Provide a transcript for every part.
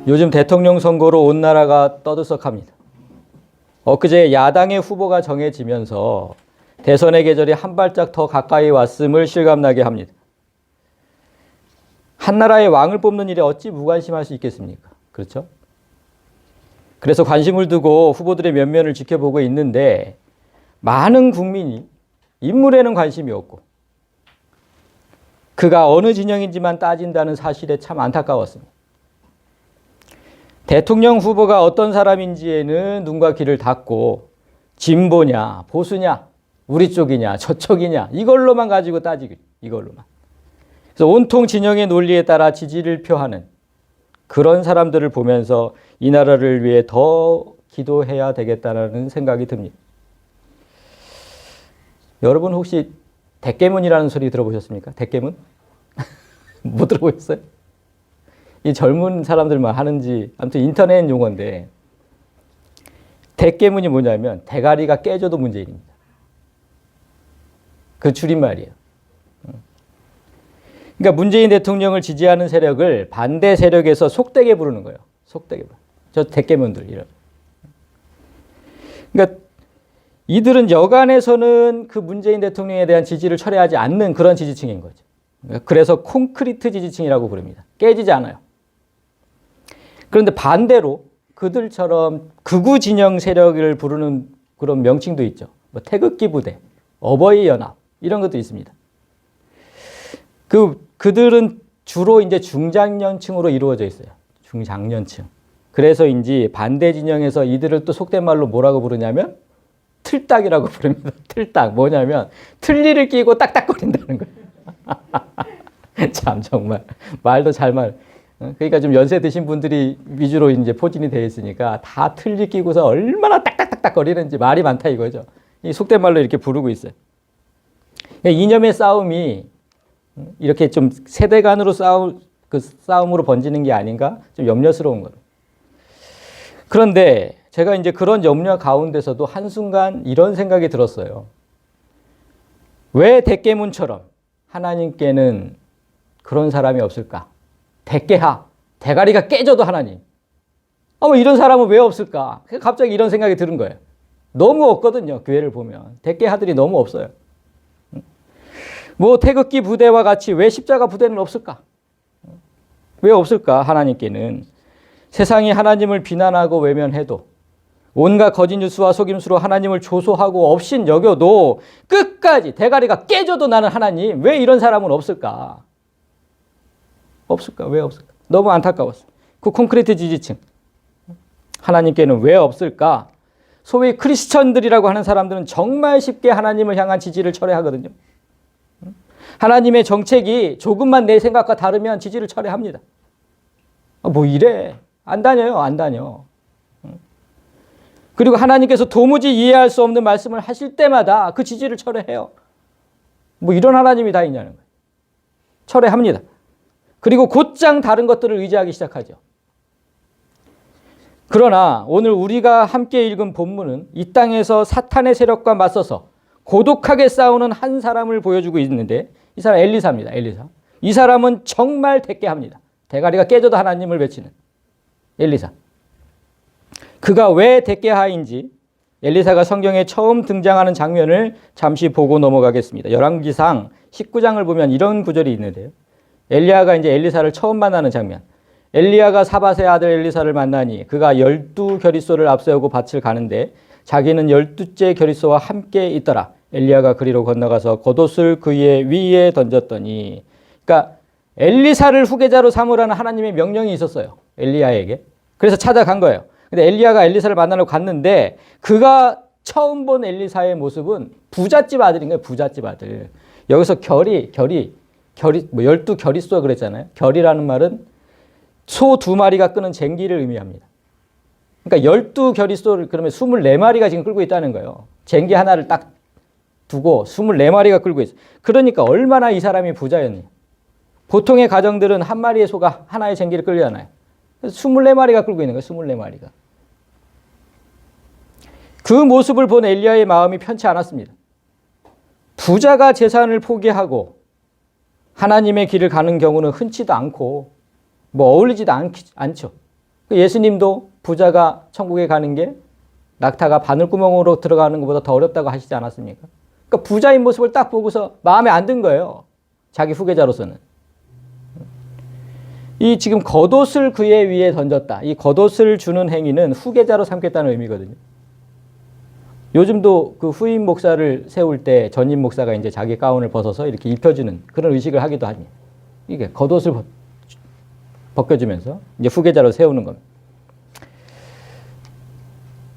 요즘 대통령 선거로 온 나라가 떠들썩합니다. 엊그제 야당의 후보가 정해지면서 대선의 계절이 한 발짝 더 가까이 왔음을 실감나게 합니다. 한 나라의 왕을 뽑는 일에 어찌 무관심할 수 있겠습니까? 그렇죠? 그래서 관심을 두고 후보들의 면면을 지켜보고 있는데 많은 국민이 인물에는 관심이 없고 그가 어느 진영인지만 따진다는 사실에 참 안타까웠습니다. 대통령 후보가 어떤 사람인지에는 눈과 귀를 닫고 진보냐 보수냐 우리 쪽이냐 저쪽이냐 이걸로만 가지고 따지고 이걸로만. 그래서 온통 진영의 논리에 따라 지지를 표하는 그런 사람들을 보면서 이 나라를 위해 더 기도해야 되겠다는 생각이 듭니다. 여러분 혹시 대깨문이라는 소리 들어보셨습니까? 대깨문? 못 들어보셨어요? 이 젊은 사람들만 하는지 아무튼 인터넷 용어인데 대깨문이 뭐냐면 대가리가 깨져도 문재인입니다. 그 줄임말이에요. 그러니까 문재인 대통령을 지지하는 세력을 반대 세력에서 속되게 부르는 거예요. 속되게 부르는. 저 대깨문들 이런. 그러니까 이들은 여간에서는 그 문재인 대통령에 대한 지지를 철회하지 않는 그런 지지층인 거죠. 그래서 콘크리트 지지층이라고 부릅니다. 깨지지 않아요. 그런데 반대로 그들처럼 극우 진영 세력을 부르는 그런 명칭도 있죠. 뭐 태극기 부대, 어버이 연합 이런 것도 있습니다. 그들은 주로 이제 중장년층으로 이루어져 있어요. 중장년층. 그래서인지 반대 진영에서 이들을 또 속된 말로 뭐라고 부르냐면 틀딱이라고 부릅니다. 틀딱. 뭐냐면 틀니를 끼고 딱딱거린다는 거예요. 참 정말 말도 잘 말. 그러니까 좀 연세 드신 분들이 위주로 이제 포진이 되어 있으니까 다 틀니 끼고서 얼마나 딱딱딱딱 거리는지 말이 많다 이거죠. 이 속된 말로 이렇게 부르고 있어요. 이념의 싸움이 이렇게 좀 세대 간으로 싸움으로 번지는 게 아닌가 좀 염려스러운 거예요. 그런데 제가 이제 그런 염려 가운데서도 한순간 이런 생각이 들었어요. 왜 대깨문처럼 하나님께는 그런 사람이 없을까? 대깨하, 대가리가 깨져도 하나님. 뭐 이런 사람은 왜 없을까? 갑자기 이런 생각이 드는 거예요. 너무 없거든요. 교회를 보면. 대깨하들이 너무 없어요. 뭐 태극기 부대와 같이 왜 십자가 부대는 없을까? 왜 없을까? 하나님께는. 세상이 하나님을 비난하고 외면해도 온갖 거짓 뉴스와 속임수로 하나님을 조소하고 업신 여겨도 끝까지 대가리가 깨져도 나는 하나님 왜 이런 사람은 없을까? 없을까? 왜 없을까? 너무 안타까웠어요. 그 콘크리트 지지층. 하나님께는 왜 없을까? 소위 크리스천들이라고 하는 사람들은 정말 쉽게 하나님을 향한 지지를 철회하거든요. 하나님의 정책이 조금만 내 생각과 다르면 지지를 철회합니다. 뭐 이래? 안 다녀요. 안 다녀. 그리고 하나님께서 도무지 이해할 수 없는 말씀을 하실 때마다 그 지지를 철회해요. 뭐 이런 하나님이 다 있냐는 거예요. 철회합니다. 그리고 곧장 다른 것들을 의지하기 시작하죠. 그러나 오늘 우리가 함께 읽은 본문은 이 땅에서 사탄의 세력과 맞서서 고독하게 싸우는 한 사람을 보여주고 있는데 이 사람 엘리사입니다. 엘리사. 이 사람은 정말 대깨합니다. 대가리가 깨져도 하나님을 외치는 엘리사. 그가 왜 대깨하인지 엘리사가 성경에 처음 등장하는 장면을 잠시 보고 넘어가겠습니다. 열왕기상 19장을 보면 이런 구절이 있는데요. 엘리야가 이제 엘리사를 처음 만나는 장면. 엘리야가 사밧의 아들 엘리사를 만나니 그가 12겨릿소를 앞세우고 밭을 가는데 자기는 12째 겨릿소와 함께 있더라. 엘리야가 그리로 건너가서 겉옷을 그의 위에 던졌더니, 그러니까 엘리사를 후계자로 삼으라는 하나님의 명령이 있었어요. 엘리야에게. 그래서 찾아간 거예요. 근데 엘리야가 엘리사를 만나러 갔는데 그가 처음 본 엘리사의 모습은 부잣집 아들인 거예요. 부잣집 아들. 여기서 결이 뭐 12겨릿소 그랬잖아요. 결이라는 말은 소 2마리가 끄는 쟁기를 의미합니다. 그러니까 12겨릿소를 그러면 24마리가 지금 끌고 있다는 거예요. 쟁기 하나를 딱 두고 24마리가 끌고 있어요. 그러니까 얼마나 이 사람이 부자였냐. 보통의 가정들은 한 마리의 소가 하나의 쟁기를 끌잖아요. 24마리가 끌고 있는 거예요. 24마리가. 그 모습을 본 엘리야의 마음이 편치 않았습니다. 부자가 재산을 포기하고 하나님의 길을 가는 경우는 흔치도 않고 뭐 어울리지도 않죠. 예수님도 부자가 천국에 가는 게 낙타가 바늘구멍으로 들어가는 것보다 더 어렵다고 하시지 않았습니까? 그러니까 부자인 모습을 딱 보고서 마음에 안 든 거예요. 자기 후계자로서는. 이 지금 겉옷을 그의 위에 던졌다. 이 겉옷을 주는 행위는 후계자로 삼겠다는 의미거든요. 요즘도 그 후임 목사를 세울 때 전임 목사가 이제 자기 가운을 벗어서 이렇게 입혀주는 그런 의식을 하기도 합니다. 이게 겉옷을 벗겨주면서 이제 후계자로 세우는 겁니다.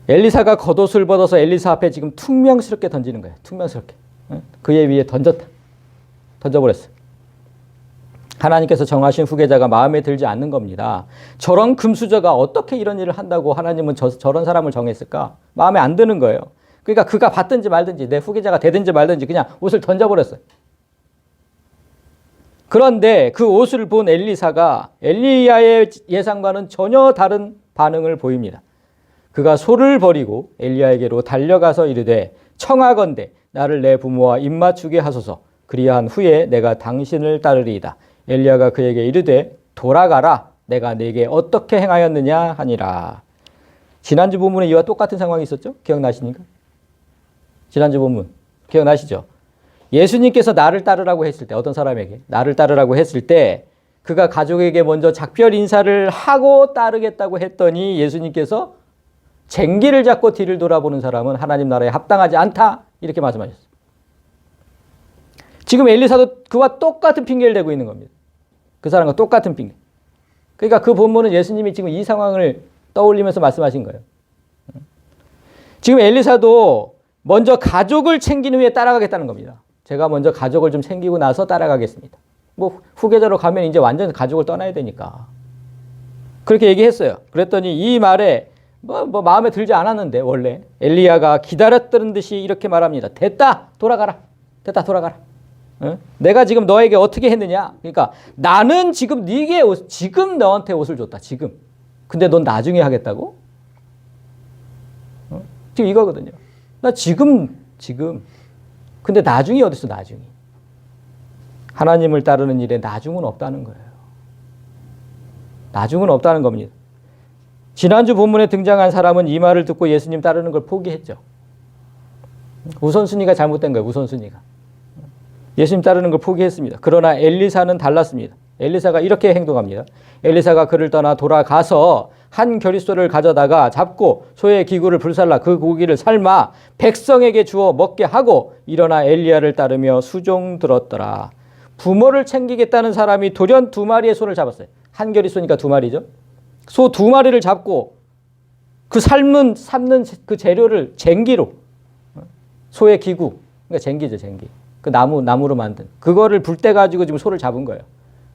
엘리사가 겉옷을 벗어서 엘리사 앞에 지금 퉁명스럽게 던지는 거예요. 퉁명스럽게. 그의 위에 던져버렸어요. 하나님께서 정하신 후계자가 마음에 들지 않는 겁니다. 저런 금수저가 어떻게 이런 일을 한다고 하나님은 저런 사람을 정했을까? 마음에 안 드는 거예요. 그러니까 그가 받든지 말든지 내 후계자가 되든지 말든지 그냥 옷을 던져버렸어요. 그런데 그 옷을 본 엘리사가 엘리야의 예상과는 전혀 다른 반응을 보입니다. 그가 소를 버리고 엘리야에게로 달려가서 이르되 청하건대 나를 내 부모와 입맞추게 하소서. 그리한 후에 내가 당신을 따르리이다. 엘리야가 그에게 이르되 돌아가라. 내가 네게 어떻게 행하였느냐 하니라. 지난주 본문에 이와 똑같은 상황이 있었죠? 기억나십니까? 지난주 본문 기억나시죠? 예수님께서 나를 따르라고 했을 때 어떤 사람에게 나를 따르라고 했을 때 그가 가족에게 먼저 작별 인사를 하고 따르겠다고 했더니 예수님께서 쟁기를 잡고 뒤를 돌아보는 사람은 하나님 나라에 합당하지 않다 이렇게 말씀하셨어요. 지금 엘리사도 그와 똑같은 핑계를 대고 있는 겁니다. 그 사람과 똑같은 핑계. 그러니까 그 본문은 예수님이 지금 이 상황을 떠올리면서 말씀하신 거예요. 지금 엘리사도 먼저 가족을 챙긴 후에 따라가겠다는 겁니다. 제가 먼저 가족을 좀 챙기고 나서 따라가겠습니다. 뭐 후계자로 가면 이제 완전 가족을 떠나야 되니까. 그렇게 얘기했어요. 그랬더니 이 말에 뭐 마음에 들지 않았는데 원래 엘리야가 기다렸던 듯이 이렇게 말합니다. 됐다 돌아가라. 됐다 돌아가라. 응? 내가 지금 너에게 어떻게 했느냐? 그러니까 나는 지금 네게 지금 너한테 옷을 줬다. 지금. 근데 넌 나중에 하겠다고? 지금 이거거든요. 나 지금. 근데 나중이 어딨어 나중이. 하나님을 따르는 일에 나중은 없다는 거예요. 나중은 없다는 겁니다. 지난주 본문에 등장한 사람은 이 말을 듣고 예수님 따르는 걸 포기했죠. 우선순위가 잘못된 거예요. 우선순위가. 예수님 따르는 걸 포기했습니다. 그러나 엘리사는 달랐습니다. 엘리사가 이렇게 행동합니다. 엘리사가 그를 떠나 돌아가서 한 겨릿소를 가져다가 잡고 소의 기구를 불살라 그 고기를 삶아 백성에게 주어 먹게 하고 일어나 엘리야를 따르며 수종 들었더라. 부모를 챙기겠다는 사람이 돌연 2마리의 소를 잡았어요. 한 겨릿소니까 2마리죠. 소 2마리를 잡고 그 삶는 그 재료를 쟁기로 소의 기구 그러니까 쟁기죠 쟁기. 그 나무로 만든 그거를 불때 가지고 지금 소를 잡은 거예요.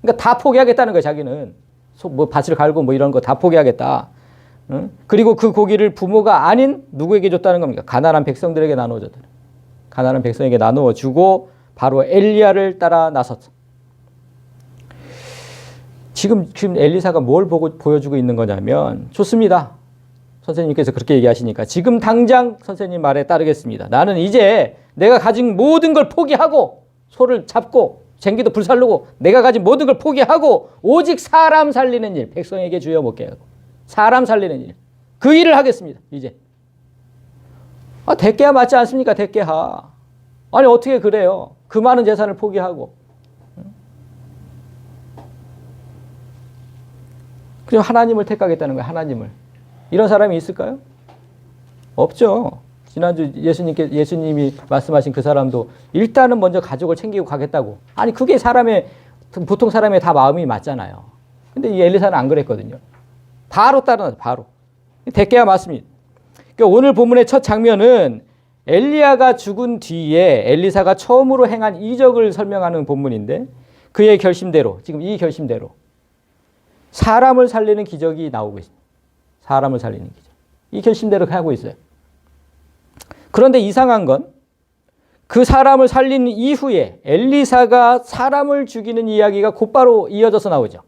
그러니까 다 포기하겠다는 거예요. 자기는 뭐 밭을 갈고 뭐 이런 거 다 포기하겠다. 응? 그리고 그 고기를 부모가 아닌 누구에게 줬다는 겁니까? 가난한 백성들에게 나누어 줬다. 가난한 백성에게 나누어 주고 바로 엘리야를 따라 나섰어. 지금 엘리사가 뭘 보여주고 있는 거냐면 좋습니다. 선생님께서 그렇게 얘기하시니까 지금 당장 선생님 말에 따르겠습니다. 나는 이제 내가 가진 모든 걸 포기하고 소를 잡고 쟁기도 불살르고 내가 가진 모든 걸 포기하고 오직 사람 살리는 일, 백성에게 주여 먹게 하고 사람 살리는 일, 그 일을 하겠습니다. 이제. 대개하 맞지 않습니까? 대개하. 아니 어떻게 그래요? 그 많은 재산을 포기하고. 그럼 하나님을 택하겠다는 거예요. 하나님을. 이런 사람이 있을까요? 없죠. 지난주 예수님이 말씀하신 그 사람도 일단은 먼저 가족을 챙기고 가겠다고. 아니 그게 보통 사람의 다 마음이 맞잖아요. 근데 이 엘리사는 안 그랬거든요. 바로 따라나서 바로. 대개가 맞습니다. 그러니까 오늘 본문의 첫 장면은 엘리야가 죽은 뒤에 엘리사가 처음으로 행한 이적을 설명하는 본문인데 그의 결심대로 지금 이 결심대로 사람을 살리는 기적이 나오고 있습니다. 사람을 살리는 기적. 이 결심대로 하고 있어요. 그런데 이상한 건 그 사람을 살린 이후에 엘리사가 사람을 죽이는 이야기가 곧바로 이어져서 나오죠.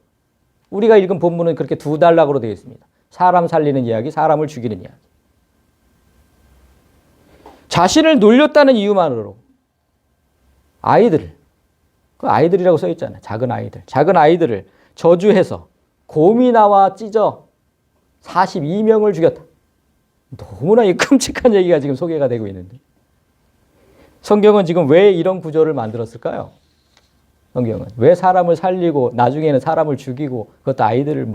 우리가 읽은 본문은 그렇게 2단락으로 되어 있습니다. 사람 살리는 이야기, 사람을 죽이는 이야기. 자신을 놀렸다는 이유만으로 그 아이들이라고 써 있잖아요. 작은 아이들을 저주해서 곰이 나와 찢어 42명을 죽였다. 너무나 이 끔찍한 얘기가 지금 소개가 되고 있는데 성경은 지금 왜 이런 구조를 만들었을까요? 성경은 왜 사람을 살리고 나중에는 사람을 죽이고 그것도 아이들을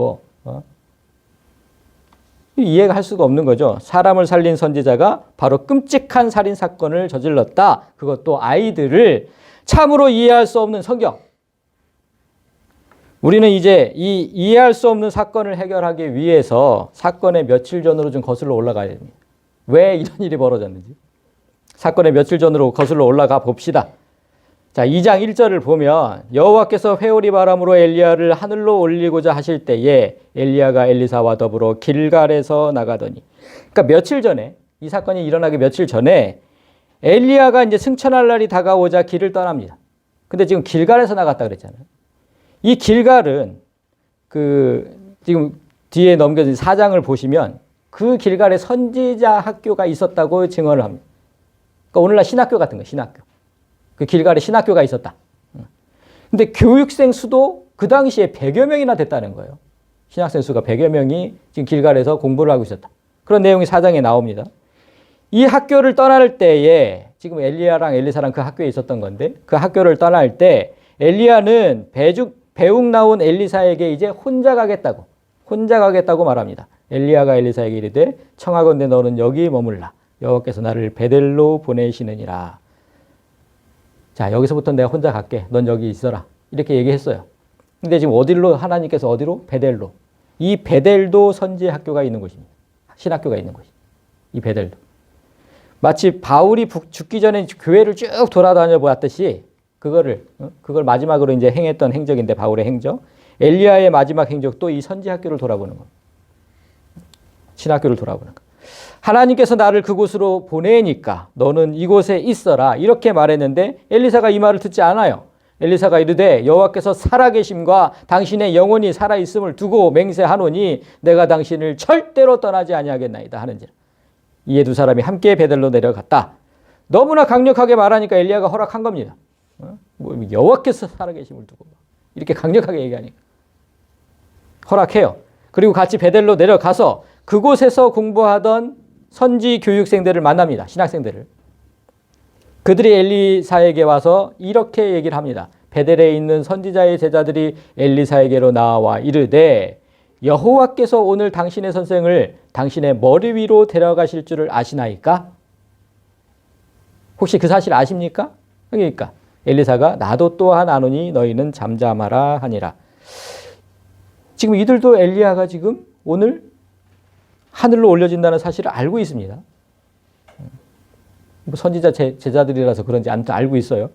이해가 할 수가 없는 거죠. 사람을 살린 선지자가 바로 끔찍한 살인 사건을 저질렀다. 그것도 아이들을 참으로 이해할 수 없는 성경. 우리는 이제 이 이해할 수 없는 사건을 해결하기 위해서 사건의 며칠 전으로 좀 거슬러 올라가야 됩니다. 왜 이런 일이 벌어졌는지. 사건의 며칠 전으로 거슬러 올라가 봅시다. 자, 2장 1절을 보면 여호와께서 회오리 바람으로 엘리야를 하늘로 올리고자 하실 때에 엘리야가 엘리사와 더불어 길갈에서 나가더니, 그러니까 며칠 전에, 이 사건이 일어나기 며칠 전에 엘리야가 이제 승천할 날이 다가오자 길을 떠납니다. 근데 지금 길갈에서 나갔다 그랬잖아요. 이 길갈은 지금 뒤에 넘겨진 4장을 보시면 그 길갈에 선지자 학교가 있었다고 증언을 합니다. 그러니까 오늘날 신학교 같은 거예요, 신학교. 그 길갈에 신학교가 있었다. 근데 교육생 수도 그 당시에 100여 명이나 됐다는 거예요. 신학생 수가 100여 명이 지금 길갈에서 공부를 하고 있었다. 그런 내용이 4장에 나옵니다. 이 학교를 떠날 때에 지금 엘리야랑 엘리사랑 그 학교에 있었던 건데 그 학교를 떠날 때 엘리야는 배웅 나온 엘리사에게 이제 혼자 가겠다고 말합니다. 엘리야가 엘리사에게 이르되 청하건대 너는 여기 머물라. 여호와께서 나를 베델로 보내시느니라. 자, 여기서부터 내가 혼자 갈게. 넌 여기 있어라. 이렇게 얘기했어요. 근데 지금 하나님께서 어디로? 베델로. 이 베델도 선지 학교가 있는 곳입니다. 신학교가 있는 곳이. 이 베델도. 마치 바울이 죽기 전에 교회를 쭉 돌아다녀 보았듯이 그걸 마지막으로 이제 행했던 행적인데 바울의 행적. 엘리야의 마지막 행적도 이 선지 학교를 돌아보는 겁니다. 신학교를 돌아보는 거. 하나님께서 나를 그곳으로 보내니까 너는 이곳에 있어라. 이렇게 말했는데 엘리사가 이 말을 듣지 않아요. 엘리사가 이르되 여호와께서 살아계심과 당신의 영혼이 살아있음을 두고 맹세하노니 내가 당신을 절대로 떠나지 아니하겠나이다 하는지라. 이에 두 사람이 함께 베델로 내려갔다. 너무나 강력하게 말하니까 엘리야가 허락한 겁니다. 여호와께서 살아계심을 두고 이렇게 강력하게 얘기하니까 허락해요. 그리고 같이 베델로 내려가서 그곳에서 공부하던 선지 교육생들을 만납니다. 신학생들을. 그들이 엘리사에게 와서 이렇게 얘기를 합니다. 베델에 있는 선지자의 제자들이 엘리사에게로 나와 이르되 여호와께서 오늘 당신의 선생을 당신의 머리 위로 데려가실 줄을 아시나이까? 혹시 그 사실 아십니까? 그러니까 엘리사가 나도 또한 아노니 너희는 잠잠하라 하니라. 지금 이들도 엘리야가 지금 오늘 하늘로 올려진다는 사실을 알고 있습니다. 선지자 제자들이라서 그런지 아무튼 알고 있어요.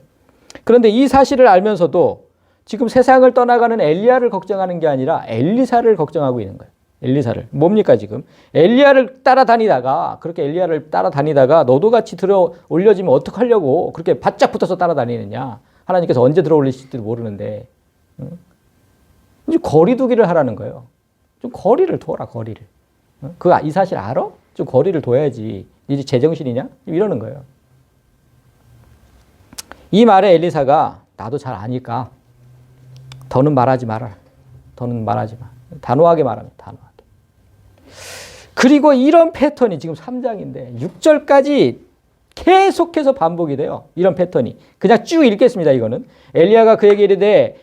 그런데 이 사실을 알면서도 지금 세상을 떠나가는 엘리야를 걱정하는 게 아니라 엘리사를 걱정하고 있는 거예요. 엘리사를. 뭡니까 지금? 엘리야를 따라다니다가 너도 같이 들어 올려지면 어떡하려고 그렇게 바짝 붙어서 따라다니느냐. 하나님께서 언제 들어 올리실지도 모르는데. 이제 거리두기를 하라는 거예요. 좀 거리를 둬라, 거리를. 이 사실 알아? 좀 거리를 둬야지. 이제 제정신이냐? 이러는 거예요. 이 말에 엘리사가 나도 잘 아니까 더는 말하지 마라. 더는 말하지 마. 단호하게 말합니다. 단호하게. 그리고 이런 패턴이 지금 3장인데 6절까지 계속해서 반복이 돼요. 이런 패턴이. 그냥 쭉 읽겠습니다. 이거는. 엘리야가 그에게 이르되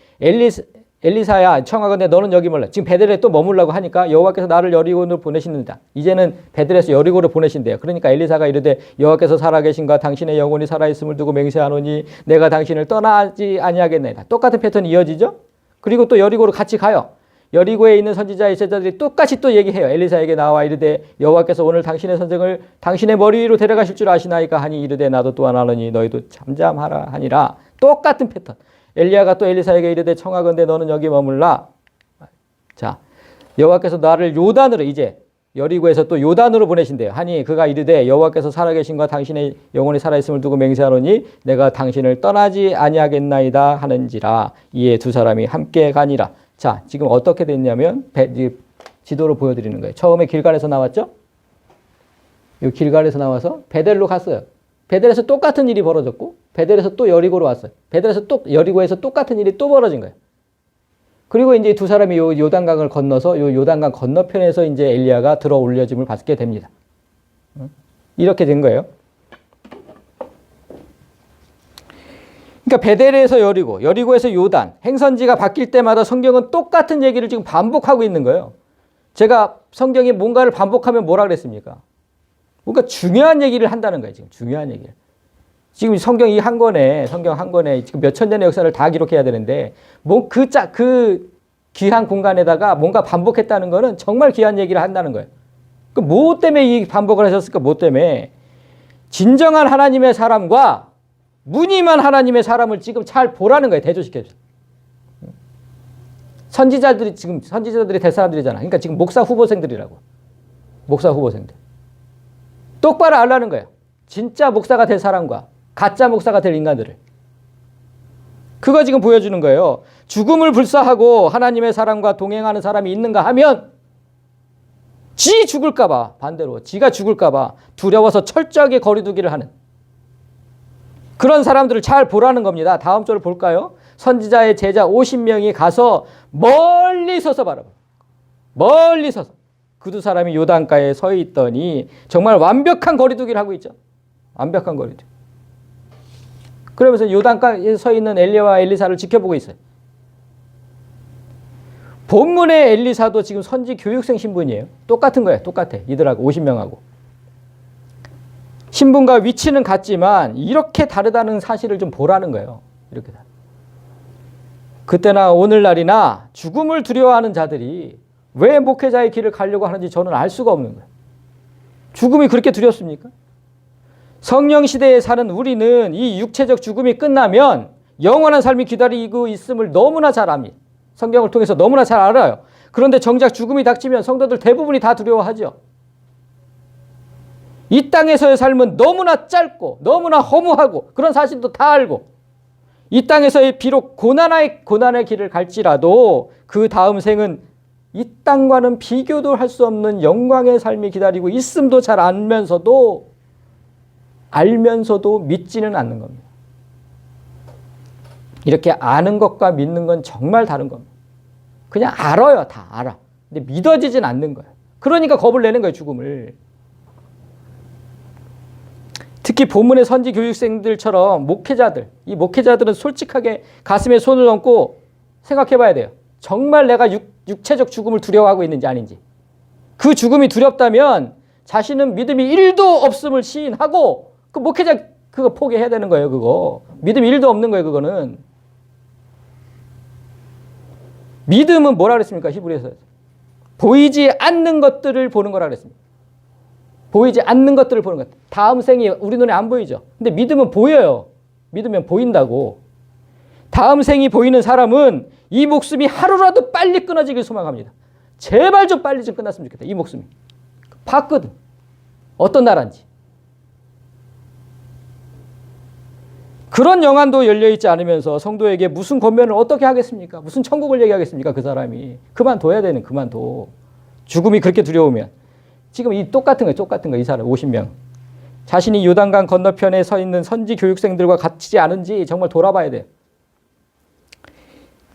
엘리사야 청하건대 너는 여기 몰라. 지금 베델에 또 머물라고 하니까 여호와께서 나를 여리고로 보내시는다. 이제는 베델에서 여리고로 보내신대요. 그러니까 엘리사가 이르되 여호와께서 살아계신가 당신의 영혼이 살아있음을 두고 맹세하노니 내가 당신을 떠나지 아니하겠나이다. 똑같은 패턴이 이어지죠. 그리고 또 여리고로 같이 가요. 여리고에 있는 선지자의 제자들이 똑같이 또 얘기해요. 엘리사에게 나와 이르되 여호와께서 오늘 당신의 선생을 당신의 머리 위로 데려가실 줄 아시나이까 하니 이르되 나도 또한 아노니 너희도 잠잠하라 하니라. 똑같은 패턴. 엘리야가 또 엘리사에게 이르되 청하건대 너는 여기 머물라. 자, 여호와께서 나를 요단으로 이제 여리고에서 또 요단으로 보내신대요. 하니 그가 이르되 여호와께서 살아계신과 당신의 영혼이 살아있음을 두고 맹세하노니 내가 당신을 떠나지 아니하겠나이다 하는지라. 이에 두 사람이 함께 가니라. 자, 지금 어떻게 됐냐면 지도로 보여드리는 거예요. 처음에 길갈에서 나왔죠? 이 길갈에서 나와서 베델로 갔어요. 베델에서 똑같은 일이 벌어졌고 베델에서 또 여리고로 왔어요. 베델에서 또 여리고에서 똑같은 일이 또 벌어진 거예요. 그리고 이제 두 사람이 요 요단강을 건너서 요 요단강 건너편에서 이제 엘리야가 들어 올려짐을 받게 됩니다. 이렇게 된 거예요. 그러니까 베델에서 여리고, 여리고에서 요단, 행선지가 바뀔 때마다 성경은 똑같은 얘기를 지금 반복하고 있는 거예요. 제가 성경에 뭔가를 반복하면 뭐라 그랬습니까? 뭔가 중요한 얘기를 한다는 거예요. 지금 중요한 얘기를. 지금 성경 한 권에 지금 몇천 년의 역사를 다 기록해야 되는데, 그 귀한 공간에다가 뭔가 반복했다는 거는 정말 귀한 얘기를 한다는 거예요. 그 뭐 때문에 이 반복을 하셨을까? 뭐 때문에? 진정한 하나님의 사람과 무늬만 하나님의 사람을 지금 잘 보라는 거예요. 대조시켜서. 선지자들이 될 사람들이잖아. 그러니까 지금 목사 후보생들이라고. 목사 후보생들. 똑바로 알라는 거예요. 진짜 목사가 될 사람과 가짜 목사가 될 인간들을. 그거 지금 보여주는 거예요. 죽음을 불사하고 하나님의 사람과 동행하는 사람이 있는가 하면 지 죽을까 봐, 반대로 지가 죽을까 봐 두려워서 철저하게 거리두기를 하는 그런 사람들을 잘 보라는 겁니다. 다음 절을 볼까요? 선지자의 제자 50명이 가서 멀리 서서 바라봐. 멀리 서서. 그 두 사람이 요단가에 서 있더니 정말 완벽한 거리두기를 하고 있죠. 완벽한 거리두기. 그러면서 요단가에 서 있는 엘리야와 엘리사를 지켜보고 있어요. 본문의 엘리사도 지금 선지 교육생 신분이에요. 똑같은 거예요. 똑같아. 이들하고 50명하고. 신분과 위치는 같지만 이렇게 다르다는 사실을 좀 보라는 거예요. 이렇게 다르다. 그때나 오늘날이나 죽음을 두려워하는 자들이 왜 목회자의 길을 가려고 하는지 저는 알 수가 없는 거예요. 죽음이 그렇게 두렵습니까? 성령 시대에 사는 우리는 이 육체적 죽음이 끝나면 영원한 삶이 기다리고 있음을 너무나 잘 압니다. 성경을 통해서 너무나 잘 알아요. 그런데 정작 죽음이 닥치면 성도들 대부분이 다 두려워하죠. 이 땅에서의 삶은 너무나 짧고 너무나 허무하고 그런 사실도 다 알고 이 땅에서의 비록 고난의 길을 갈지라도 그 다음 생은 이 땅과는 비교도 할 수 없는 영광의 삶이 기다리고 있음도 잘 알면서도 믿지는 않는 겁니다. 이렇게 아는 것과 믿는 건 정말 다른 겁니다. 그냥 알아요. 다 알아. 근데 믿어지진 않는 거예요. 그러니까 겁을 내는 거예요. 죽음을. 특히 본문의 선지 교육생들처럼 이 목회자들은 솔직하게 가슴에 손을 얹고 생각해 봐야 돼요. 정말 내가 육체적 죽음을 두려워하고 있는지 아닌지. 그 죽음이 두렵다면 자신은 믿음이 1도 없음을 시인하고 그 목회자 그거 포기해야 되는 거예요. 그거. 믿음이 1도 없는 거예요. 그거는. 믿음은 뭐라 그랬습니까? 히브리서. 보이지 않는 것들을 보는 거라 그랬습니다. 보이지 않는 것들을 보는 것. 다음 생이 우리 눈에 안 보이죠. 근데 믿음은 보여요. 믿으면 보인다고. 다음 생이 보이는 사람은 이 목숨이 하루라도 빨리 끊어지길 소망합니다. 제발 좀 빨리 좀 끝났으면 좋겠다. 이 목숨이. 봤거든. 어떤 나라인지. 그런 영안도 열려있지 않으면서 성도에게 무슨 권면을 어떻게 하겠습니까? 무슨 천국을 얘기하겠습니까? 그 사람이. 그만둬야 되는 그만둬. 죽음이 그렇게 두려우면. 지금 이 똑같은 거 이 사람 50명. 자신이 요단강 건너편에 서 있는 선지 교육생들과 같지 않은지 정말 돌아봐야 돼요.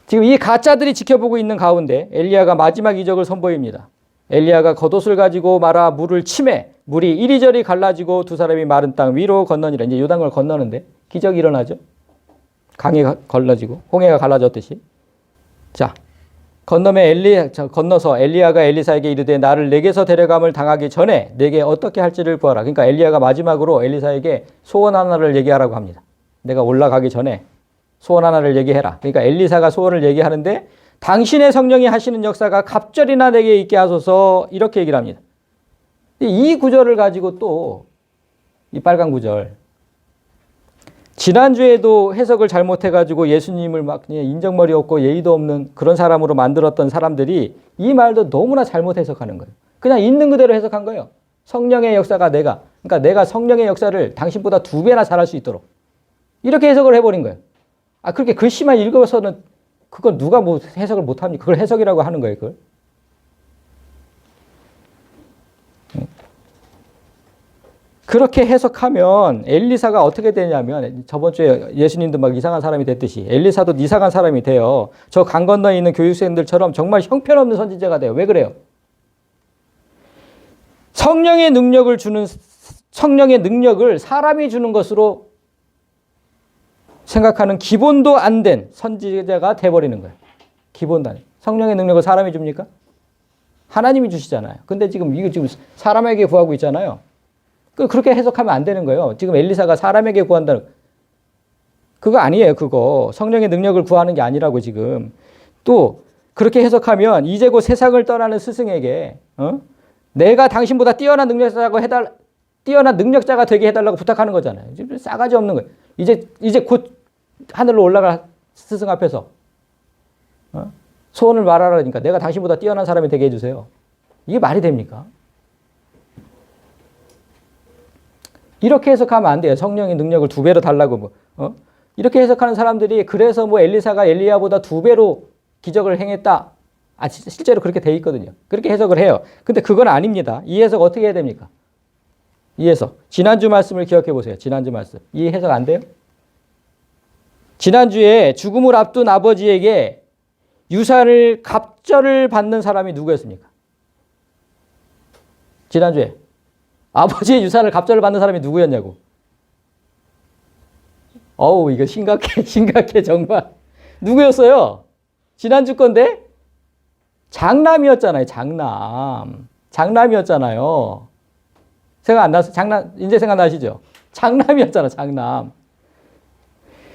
지금 이 가짜들이 지켜보고 있는 가운데 엘리야가 마지막 이적을 선보입니다. 엘리야가 겉옷을 가지고 말아 물을 치매 물이 이리저리 갈라지고 두 사람이 마른 땅 위로 건너니라. 이제 요단강을 건너는데 기적이 일어나죠. 강이 갈라지고 홍해가 갈라졌듯이. 자, 건너서 엘리야가 엘리사에게 이르되 나를 내게서 데려감을 당하기 전에 내게 어떻게 할지를 보아라. 그러니까 엘리야가 마지막으로 엘리사에게 소원 하나를 얘기하라고 합니다. 내가 올라가기 전에 소원 하나를 얘기해라. 그러니까 엘리사가 소원을 얘기하는데 당신의 성령이 하시는 역사가 갑절이나 내게 있게 하소서 이렇게 얘기를 합니다. 이 구절을 가지고 또 이 빨간 구절 지난주에도 해석을 잘못해가지고 예수님을 막 그냥 인정머리 없고 예의도 없는 그런 사람으로 만들었던 사람들이 이 말도 너무나 잘못 해석하는 거예요. 그냥 있는 그대로 해석한 거예요. 성령의 역사가 그러니까 내가 성령의 역사를 당신보다 2배나 잘할 수 있도록 이렇게 해석을 해버린 거예요. 그렇게 글씨만 읽어서는 그건 누가 뭐 해석을 못합니까? 그걸 해석이라고 하는 거예요. 그걸. 그렇게 해석하면 엘리사가 어떻게 되냐면 저번 주에 예수님도 막 이상한 사람이 됐듯이 엘리사도 이상한 사람이 돼요. 저 강 건너에 있는 교육생들처럼 정말 형편없는 선지자가 돼요. 왜 그래요? 성령의 능력을 사람이 주는 것으로 생각하는 기본도 안 된 선지자가 돼버리는 거예요. 기본도 안 돼. 성령의 능력을 사람이 줍니까? 하나님이 주시잖아요. 근데 지금 이거 지금 사람에게 구하고 있잖아요. 그렇게 해석하면 안 되는 거예요. 지금 엘리사가 사람에게 구한다는 그거 아니에요. 그거 성령의 능력을 구하는 게 아니라고 지금. 또 그렇게 해석하면 이제 곧 세상을 떠나는 스승에게 내가 당신보다 뛰어난 능력자가 되게 해달라고 부탁하는 거잖아요. 싸가지 없는 거예요. 이제 곧 하늘로 올라갈 스승 앞에서 소원을 말하라니까 내가 당신보다 뛰어난 사람이 되게 해주세요. 이게 말이 됩니까? 이렇게 해석하면 안 돼요. 성령의 능력을 2배로 달라고 이렇게 해석하는 사람들이 그래서 엘리사가 엘리야보다 2배로 기적을 행했다. 실제로 그렇게 돼 있거든요. 그렇게 해석을 해요. 근데 그건 아닙니다. 이 해석 어떻게 해야 됩니까? 이 해석. 지난주 말씀을 기억해 보세요. 지난주 말씀. 이 해석 안 돼요? 지난주에 죽음을 앞둔 아버지에게 유산을 갑절을 받는 사람이 누구였습니까? 지난주에. 아버지의 유산을 갑절을 받는 사람이 누구였냐고. 어우, 이거 심각해, 정말. 누구였어요? 지난주 건데? 장남이었잖아요, 장남이었잖아요. 생각 안 나서? 이제 생각나시죠? 장남이었잖아, 장남.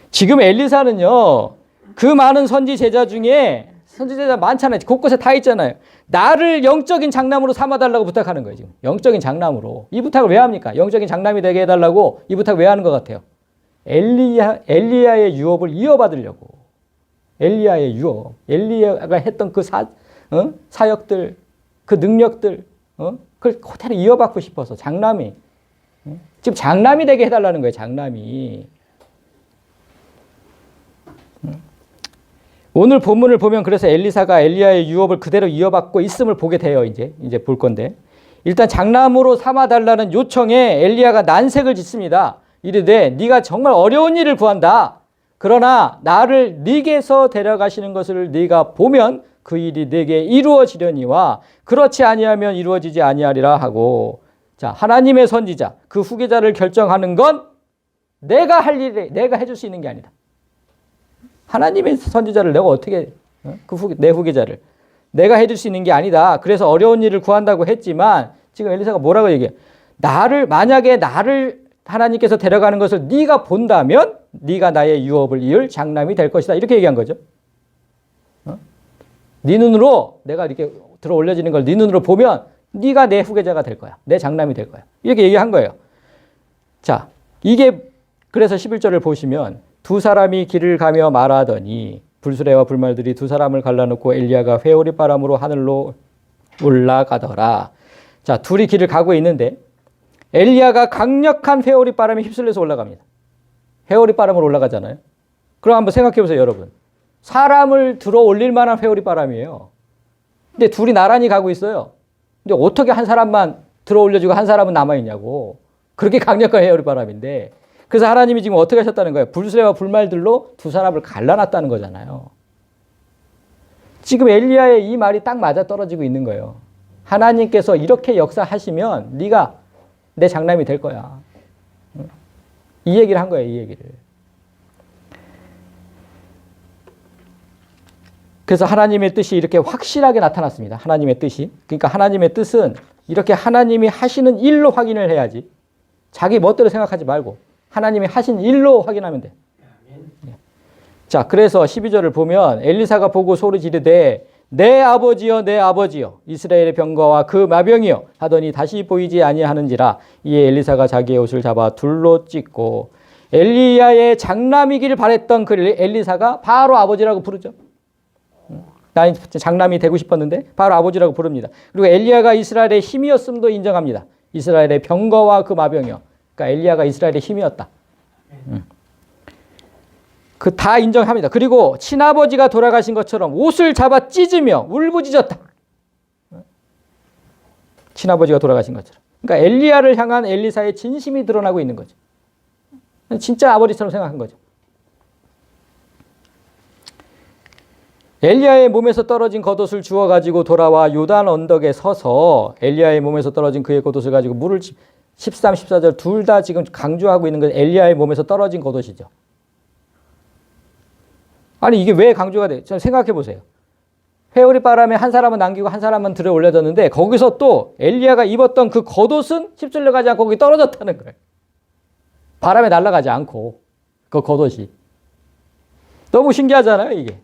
지금 엘리사는요, 그 많은 선지제자 중에, 선지제자 많잖아요. 곳곳에 다 있잖아요. 나를 영적인 장남으로 삼아달라고 부탁하는 거예요, 지금. 영적인 장남으로. 이 부탁을 왜 합니까? 영적인 장남이 되게 해달라고 이 부탁 왜 하는 것 같아요? 엘리야의 유업을 이어받으려고. 엘리야의 유업. 엘리야가 했던 그 사역들, 그 능력들, 그걸 그대로 이어받고 싶어서 장남이. 지금 장남이 되게 해달라는 거예요, 장남이. 오늘 본문을 보면 그래서 엘리사가 엘리야의 유업을 그대로 이어받고 있음을 보게 돼요. 이제 볼 건데. 일단 장남으로 삼아달라는 요청에 엘리야가 난색을 짓습니다. 이르되 네가 정말 어려운 일을 구한다. 그러나 나를 네게서 데려가시는 것을 네가 보면 그 일이 네게 이루어지려니와 그렇지 아니하면 이루어지지 아니하리라 하고. 자, 하나님의 선지자, 그 후계자를 결정하는 건 내가 할 일에 내가 해줄 수 있는 게 아니다. 하나님의 선지자를 내가 어떻게 내 후계자를 내가 해줄 수 있는 게 아니다. 그래서 어려운 일을 구한다고 했지만 지금 엘리사가 뭐라고 얘기해? 만약에 나를 하나님께서 데려가는 것을 네가 본다면 네가 나의 유업을 이을 장남이 될 것이다. 이렇게 얘기한 거죠. 네 눈으로 내가 이렇게 들어 올려지는 걸 네 눈으로 보면 네가 내 후계자가 될 거야. 내 장남이 될 거야. 이렇게 얘기한 거예요. 자, 이게 그래서 11절을 보시면 두 사람이 길을 가며 말하더니 불수레와 불말들이 두 사람을 갈라놓고 엘리야가 회오리 바람으로 하늘로 올라가더라. 자, 둘이 길을 가고 있는데 엘리야가 강력한 회오리 바람에 휩쓸려서 올라갑니다. 회오리 바람으로 올라가잖아요. 그럼 한번 생각해 보세요, 여러분. 사람을 들어 올릴 만한 회오리 바람이에요. 근데 둘이 나란히 가고 있어요. 근데 어떻게 한 사람만 들어 올려주고 한 사람은 남아있냐고. 그렇게 강력한 회오리 바람인데. 그래서 하나님이 지금 어떻게 하셨다는 거예요? 불수레와 불말들로 두 사람을 갈라놨다는 거잖아요. 지금 엘리야의 이 말이 딱 맞아 떨어지고 있는 거예요. 하나님께서 이렇게 역사하시면 네가 내 장남이 될 거야. 이 얘기를 한 거예요, 이 얘기를. 그래서 하나님의 뜻이 이렇게 확실하게 나타났습니다. 하나님의 뜻이. 그러니까 하나님의 뜻은 이렇게 하나님이 하시는 일로 확인을 해야지. 자기 멋대로 생각하지 말고 하나님이 하신 일로 확인하면 돼. 자, 그래서 12절을 보면 엘리사가 보고 소리 지르되 내 아버지여 내 아버지여 이스라엘의 병거와 그 마병이여 하더니 다시 보이지 아니하는지라. 이에 엘리사가 자기의 옷을 잡아 둘로 찢고 엘리야의 장남이길 바랬던 그 엘리사가 바로 아버지라고 부르죠. 나는 장남이 되고 싶었는데 바로 아버지라고 부릅니다. 그리고 엘리야가 이스라엘의 힘이었음도 인정합니다. 이스라엘의 병거와 그 마병이여. 그러니까 엘리야가 이스라엘의 힘이었다. 그 다 인정합니다. 그리고 친아버지가 돌아가신 것처럼 옷을 잡아 찢으며 울부짖었다. 친아버지가 돌아가신 것처럼. 그러니까 엘리야를 향한 엘리사의 진심이 드러나고 있는 거죠. 진짜 아버지처럼 생각한 거죠. 엘리야의 몸에서 떨어진 겉옷을 주워 가지고 돌아와 요단 언덕에 서서 엘리야의 몸에서 떨어진 그의 겉옷을 가지고 물을 13, 14절 둘 다 지금 강조하고 있는 건 엘리야의 몸에서 떨어진 겉옷이죠. 아니 이게 왜 강조가 돼요? 생각해 보세요. 회오리 바람에 한 사람은 남기고 한 사람은 들어 올려졌는데 거기서 또 엘리야가 입었던 그 겉옷은 휩쓸려 가지 않고 거기 떨어졌다는 거예요. 바람에 날아가지 않고 그 겉옷이. 너무 신기하잖아요 이게.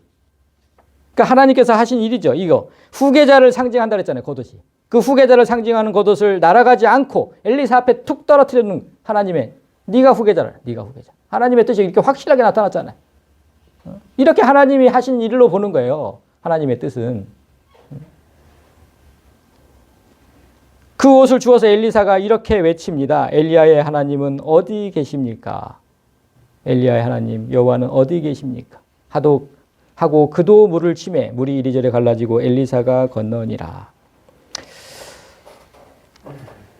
그러니까 하나님께서 하신 일이죠. 이거 후계자를 상징한다 그랬잖아요. 겉옷이. 그 후계자를 상징하는 겉옷을 날아가지 않고 엘리사 앞에 툭 떨어뜨리는 하나님의 네가 후계자라. 네가 후계자. 하나님의 뜻이 이렇게 확실하게 나타났잖아요. 이렇게 하나님이 하신 일로 보는 거예요. 하나님의 뜻은. 그 옷을 주어서 엘리사가 이렇게 외칩니다. 엘리야의 하나님은 어디 계십니까? 엘리야의 하나님 여호와는 어디 계십니까? 하고 그도 물을 치매 물이 이리저리 갈라지고 엘리사가 건너니라.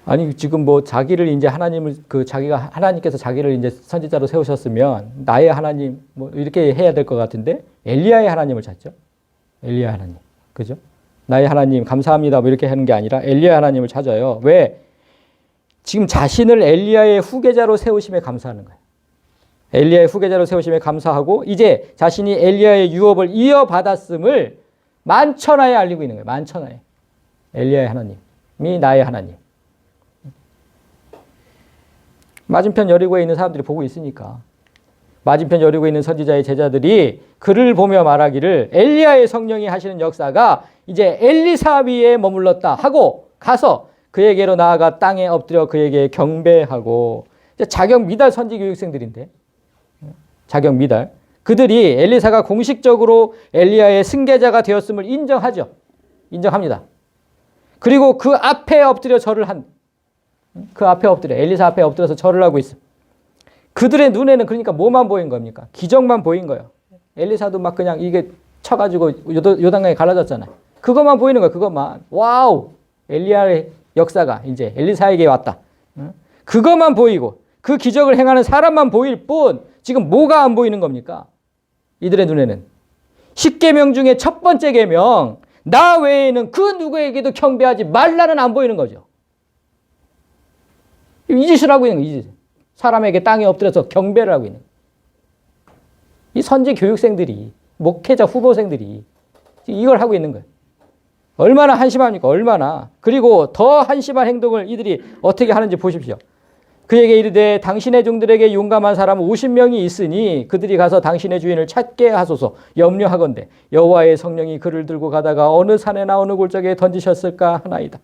아니 지금 뭐 자기를 이제 자기가 하나님께서 자기를 이제 선지자로 세우셨으면 나의 하나님 뭐 이렇게 해야 될 것 같은데 엘리야의 하나님을 찾죠. 엘리야 하나님, 그죠? 나의 하나님 감사합니다 뭐 이렇게 하는 게 아니라 엘리야 하나님을 찾아요. 왜? 지금 자신을 엘리야의 후계자로 세우심에 감사하는 거예요. 엘리야의 후계자로 세우심에 감사하고 이제 자신이 엘리야의 유업을 이어받았음을 만천하에 알리고 있는 거예요. 만천하에. 엘리야의 하나님이 나의 하나님. 맞은편 여리고에 있는 사람들이 보고 있으니까. 맞은편 여리고에 있는 선지자의 제자들이 그를 보며 말하기를 엘리야의 성령이 하시는 역사가 이제 엘리사 위에 머물렀다 하고 가서 그에게로 나아가 땅에 엎드려 그에게 경배하고 자격 미달 선지 교육생들인데 자격 미달 그들이 엘리사가 공식적으로 엘리야의 승계자가 되었음을 인정하죠. 인정합니다. 그리고 그 앞에 엎드려 절을 그 앞에 엎드려 엘리사 앞에 엎드려서 절을 하고 있어. 그들의 눈에는 그러니까 뭐만 보인 겁니까? 기적만 보인 거예요. 엘리사도 막 그냥 이게 쳐가지고 요단강에 갈라졌잖아요. 그것만 보이는 거예요. 그것만. 와우! 엘리야의 역사가 이제 엘리사에게 왔다. 그것만 보이고 그 기적을 행하는 사람만 보일 뿐 지금 뭐가 안 보이는 겁니까? 이들의 눈에는. 10계명 중에 첫 번째 계명 나 외에는 그 누구에게도 경배하지 말라는 안 보이는 거죠. 이 짓을 하고 있는 거예요. 이 짓을. 사람에게 땅에 엎드려서 경배를 하고 있는 거예요. 이 선지 교육생들이 목회자 후보생들이 이걸 하고 있는 거예요. 얼마나 한심합니까? 얼마나. 그리고 더 한심한 행동을 이들이 어떻게 하는지 보십시오. 그에게 이르되 당신의 종들에게 용감한 사람 50명이 있으니 그들이 가서 당신의 주인을 찾게 하소서. 염려하건대 여호와의 성령이 그를 들고 가다가 어느 산에나 어느 골짜기에 던지셨을까 하나이다.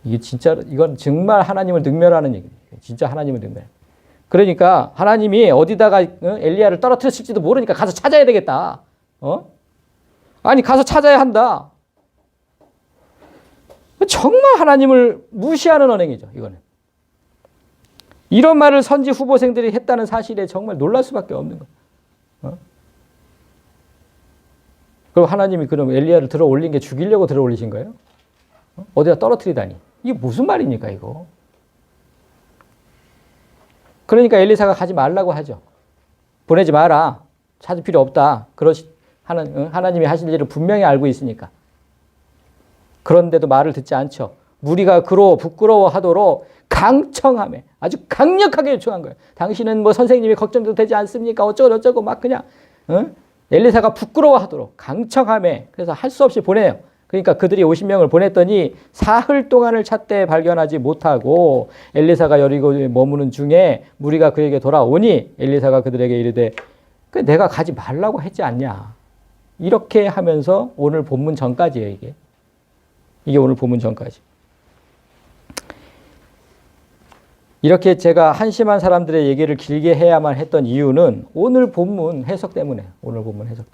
이게 진짜 이건 정말 하나님을 능멸하는 얘기예요. 진짜 하나님을 능멸. 그러니까 하나님이 어디다가 엘리야를 떨어뜨렸을지도 모르니까 가서 찾아야 되겠다. 아니 가서 찾아야 한다. 정말 하나님을 무시하는 언행이죠. 이거는. 이런 말을 선지 후보생들이 했다는 사실에 정말 놀랄 수밖에 없는 거예요. 그럼 하나님이 그럼 엘리야를 들어 올린 게 죽이려고 들어 올리신 거예요? 어디다 떨어뜨리다니. 이게 무슨 말입니까 이거. 그러니까 엘리사가 가지 말라고 하죠. 보내지 마라. 찾을 필요 없다. 하나님이 하실 일을 분명히 알고 있으니까. 그런데도 말을 듣지 않죠. 무리가 그로 부끄러워하도록 강청함에 아주 강력하게 요청한 거예요. 당신은 뭐 선생님이 걱정도 되지 않습니까? 어쩌고 막 그냥 엘리사가 부끄러워하도록 강청함에 그래서 할 수 없이 보내요. 그러니까 그들이 50명을 보냈더니 사흘 동안을 찾되 발견하지 못하고 엘리사가 여리고에 머무는 중에 무리가 그에게 돌아오니 엘리사가 그들에게 이르되 내가 가지 말라고 했지 않냐. 이렇게 하면서 오늘 본문 전까지예요. 이게 오늘 본문 전까지. 이렇게 제가 한심한 사람들의 얘기를 길게 해야만 했던 이유는 오늘 본문 해석 때문에. 오늘 본문 해석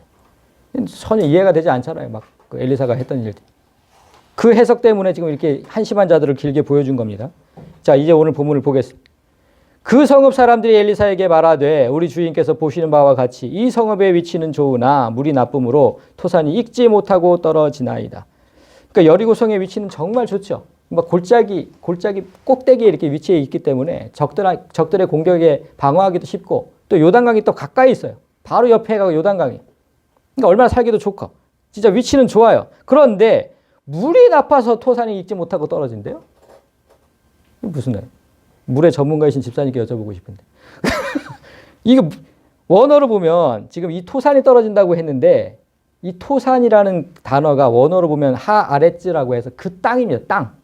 때문에. 전혀 이해가 되지 않잖아요. 막 그 엘리사가 했던 일들. 그 해석 때문에 지금 이렇게 한심한 자들을 길게 보여준 겁니다. 자, 이제 오늘 본문을 보겠습니다. 그 성읍 사람들이 엘리사에게 말하되 우리 주인께서 보시는 바와 같이 이 성읍의 위치는 좋으나 물이 나쁨으로 토산이 익지 못하고 떨어지나이다. 그러니까 여리고 성의 위치는 정말 좋죠. 막 골짜기 꼭대기에 이렇게 위치해 있기 때문에 적들의 공격에 방어하기도 쉽고 또 요단강이 또 가까이 있어요. 바로 옆에 가고 요단강이. 그러니까 얼마나 살기도 좋고 진짜 위치는 좋아요. 그런데 물이 나빠서 토산이 익지 못하고 떨어진대요. 이게 무슨 말? 물의 전문가이신 집사님께 여쭤보고 싶은데. 이거 원어로 보면 지금 이 토산이 떨어진다고 했는데 이 토산이라는 단어가 원어로 보면 하아레츠라고 해서 그 땅입니다. 땅.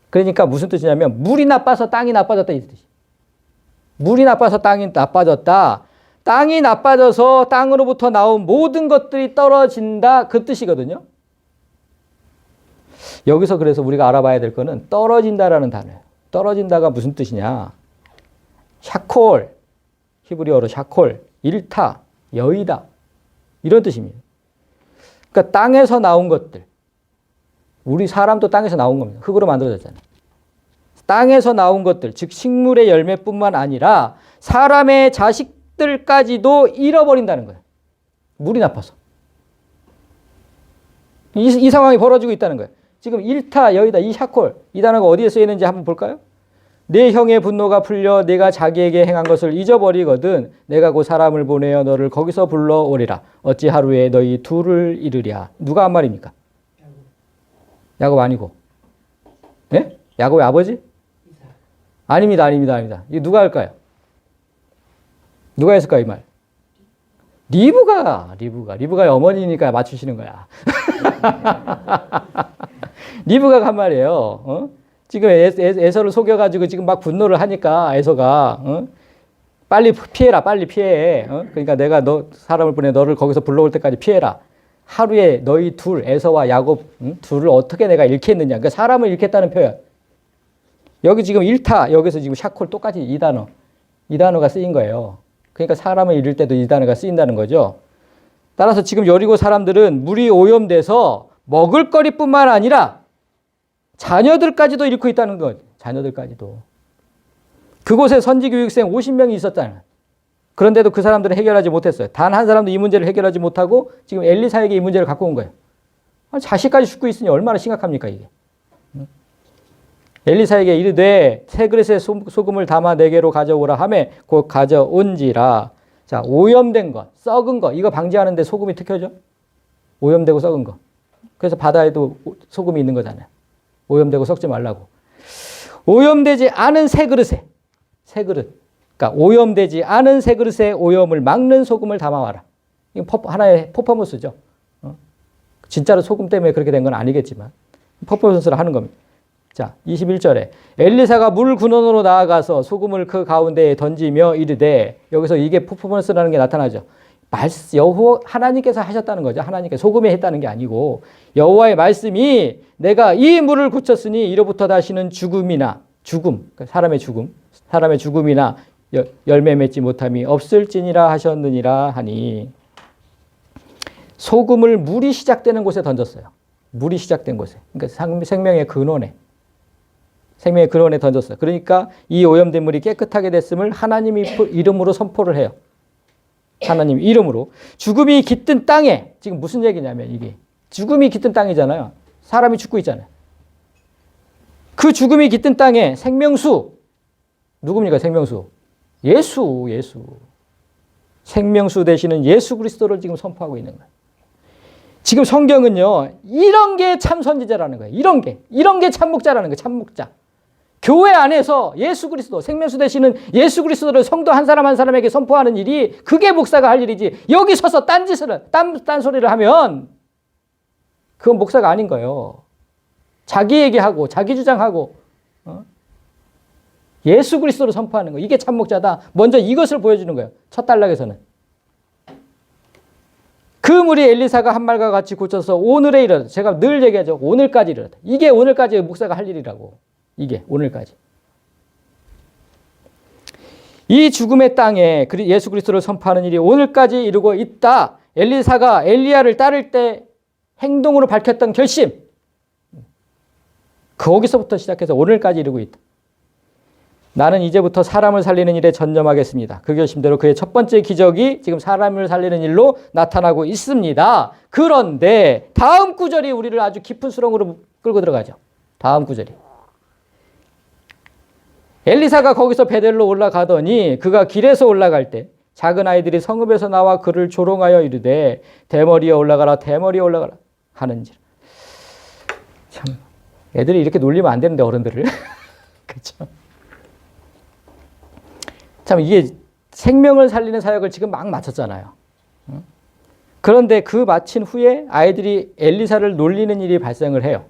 그러니까 무슨 뜻이냐면 물이 나빠서 땅이 나빠졌다 이 뜻이. 물이 나빠서 땅이 나빠졌다. 땅이 나빠져서 땅으로부터 나온 모든 것들이 떨어진다 그 뜻이거든요. 여기서 그래서 우리가 알아봐야 될 거는 떨어진다라는 단어예요. 떨어진다가 무슨 뜻이냐. 샤콜, 히브리어로 샤콜, 일타, 여의다 이런 뜻입니다. 그러니까 땅에서 나온 것들. 우리 사람도 땅에서 나온 겁니다. 흙으로 만들어졌잖아요. 땅에서 나온 것들, 즉 식물의 열매뿐만 아니라 사람의 자식들까지도 잃어버린다는 거예요. 물이 나빠서. 이 상황이 벌어지고 있다는 거예요. 지금 일타, 여의다, 이 샤콜, 이 단어가 어디에 쓰여 있는지 한번 볼까요? 내 형의 분노가 풀려 내가 자기에게 행한 것을 잊어버리거든 내가 곧 사람을 보내어 너를 거기서 불러오리라. 어찌 하루에 너희 둘을 잃으랴. 누가 한 말입니까? 야곱 아니고. 예? 야곱의 아버지? 아닙니다. 이거 누가 할까요? 누가 했을까요, 이 말? 리브가 어머니니까 맞추시는 거야. 리브가가 한 말이에요. 어? 지금 에서를 속여가지고 지금 막 분노를 하니까 에서가 빨리 피해라, 빨리 피해. 그러니까 내가 사람을 보내 너를 거기서 불러올 때까지 피해라. 하루에 너희 둘, 에서와 야곱 둘을 어떻게 내가 잃겠느냐. 그러니까 사람을 잃겠다는 표현. 여기 지금 일타, 여기서 지금 샤콜 똑같이 이 단어가 쓰인 거예요. 그러니까 사람을 잃을 때도 이 단어가 쓰인다는 거죠. 따라서 지금 여리고 사람들은 물이 오염돼서 먹을거리뿐만 아니라 자녀들까지도 잃고 있다는 거죠. 자녀들까지도. 그곳에 선지교육생 50명이 있었잖아요. 그런데도 그 사람들은 해결하지 못했어요. 단 한 사람도 이 문제를 해결하지 못하고 지금 엘리사에게 이 문제를 갖고 온 거예요. 자식까지 죽고 있으니 얼마나 심각합니까 이게. 엘리사에게 이르되 새 그릇에 소금을 담아 내게로 가져오라 하매 곧 가져온지라. 자, 오염된 것, 썩은 것 이거 방지하는 데 소금이 특효죠. 오염되고 썩은 것. 그래서 바다에도 소금이 있는 거잖아요. 오염되고 썩지 말라고. 오염되지 않은 새 그릇에, 새 그릇. 그러니까 오염되지 않은 새 그릇에 오염을 막는 소금을 담아와라. 이건 하나의 퍼포먼스죠. 진짜로 소금 때문에 그렇게 된 건 아니겠지만 퍼포먼스를 하는 겁니다. 자, 21절에 엘리사가 물 근원으로 나아가서 소금을 그 가운데에 던지며 이르되 여기서 이게 퍼포먼스라는 게 나타나죠. 여호와 하나님께서 하셨다는 거죠. 하나님께서 소금에 했다는 게 아니고 여호와의 말씀이 내가 이 물을 굳혔으니 이로부터 다시는 죽음이나 죽음, 사람의 죽음이나 열매 맺지 못함이 없을지니라 하셨느니라 하니 소금을 물이 시작되는 곳에 던졌어요. 물이 시작된 곳에. 그러니까 생명의 근원에 던졌어요. 그러니까 이 오염된 물이 깨끗하게 됐음을 하나님이 이름으로 선포를 해요. 하나님 이름으로. 죽음이 깃든 땅에 지금 무슨 얘기냐면 이게 죽음이 깃든 땅이잖아요. 사람이 죽고 있잖아요. 그 죽음이 깃든 땅에 생명수 누굽니까? 생명수 예수 생명수 되시는 예수 그리스도를 지금 선포하고 있는 거예요. 지금 성경은요 이런 게 참 선지자라는 거예요. 이런 게 참 목자라는 거예요. 참 목자. 교회 안에서 예수 그리스도, 생명수 되시는 예수 그리스도를 성도 한 사람 한 사람에게 선포하는 일이 그게 목사가 할 일이지 여기 서서 딴소리를 하면 그건 목사가 아닌 거예요. 자기 얘기하고 자기 주장하고 예수 그리스도를 선포하는 거 이게 참 목자다. 먼저 이것을 보여주는 거예요. 첫 단락에서는. 그 물이 엘리사가 한 말과 같이 고쳐서 오늘에 이르렀다. 제가 늘 얘기하죠. 오늘까지 이르렀다. 이게 오늘까지 목사가 할 일이라고. 이게 오늘까지. 이 죽음의 땅에 예수 그리스도를 선포하는 일이 오늘까지 이루고 있다. 엘리사가 엘리야를 따를 때 행동으로 밝혔던 결심. 거기서부터 시작해서 오늘까지 이루고 있다. 나는 이제부터 사람을 살리는 일에 전념하겠습니다. 그 결심대로 그의 첫 번째 기적이 지금 사람을 살리는 일로 나타나고 있습니다. 그런데 다음 구절이 우리를 아주 깊은 수렁으로 끌고 들어가죠. 다음 구절이. 엘리사가 거기서 베델로 올라가더니 그가 길에서 올라갈 때 작은 아이들이 성읍에서 나와 그를 조롱하여 이르되 대머리에 올라가라 대머리에 올라가라 하는지라. 참 애들이 이렇게 놀리면 안 되는데 어른들을. 그렇죠. 참 이게 생명을 살리는 사역을 지금 막 마쳤잖아요. 그런데 그 마친 후에 아이들이 엘리사를 놀리는 일이 발생을 해요.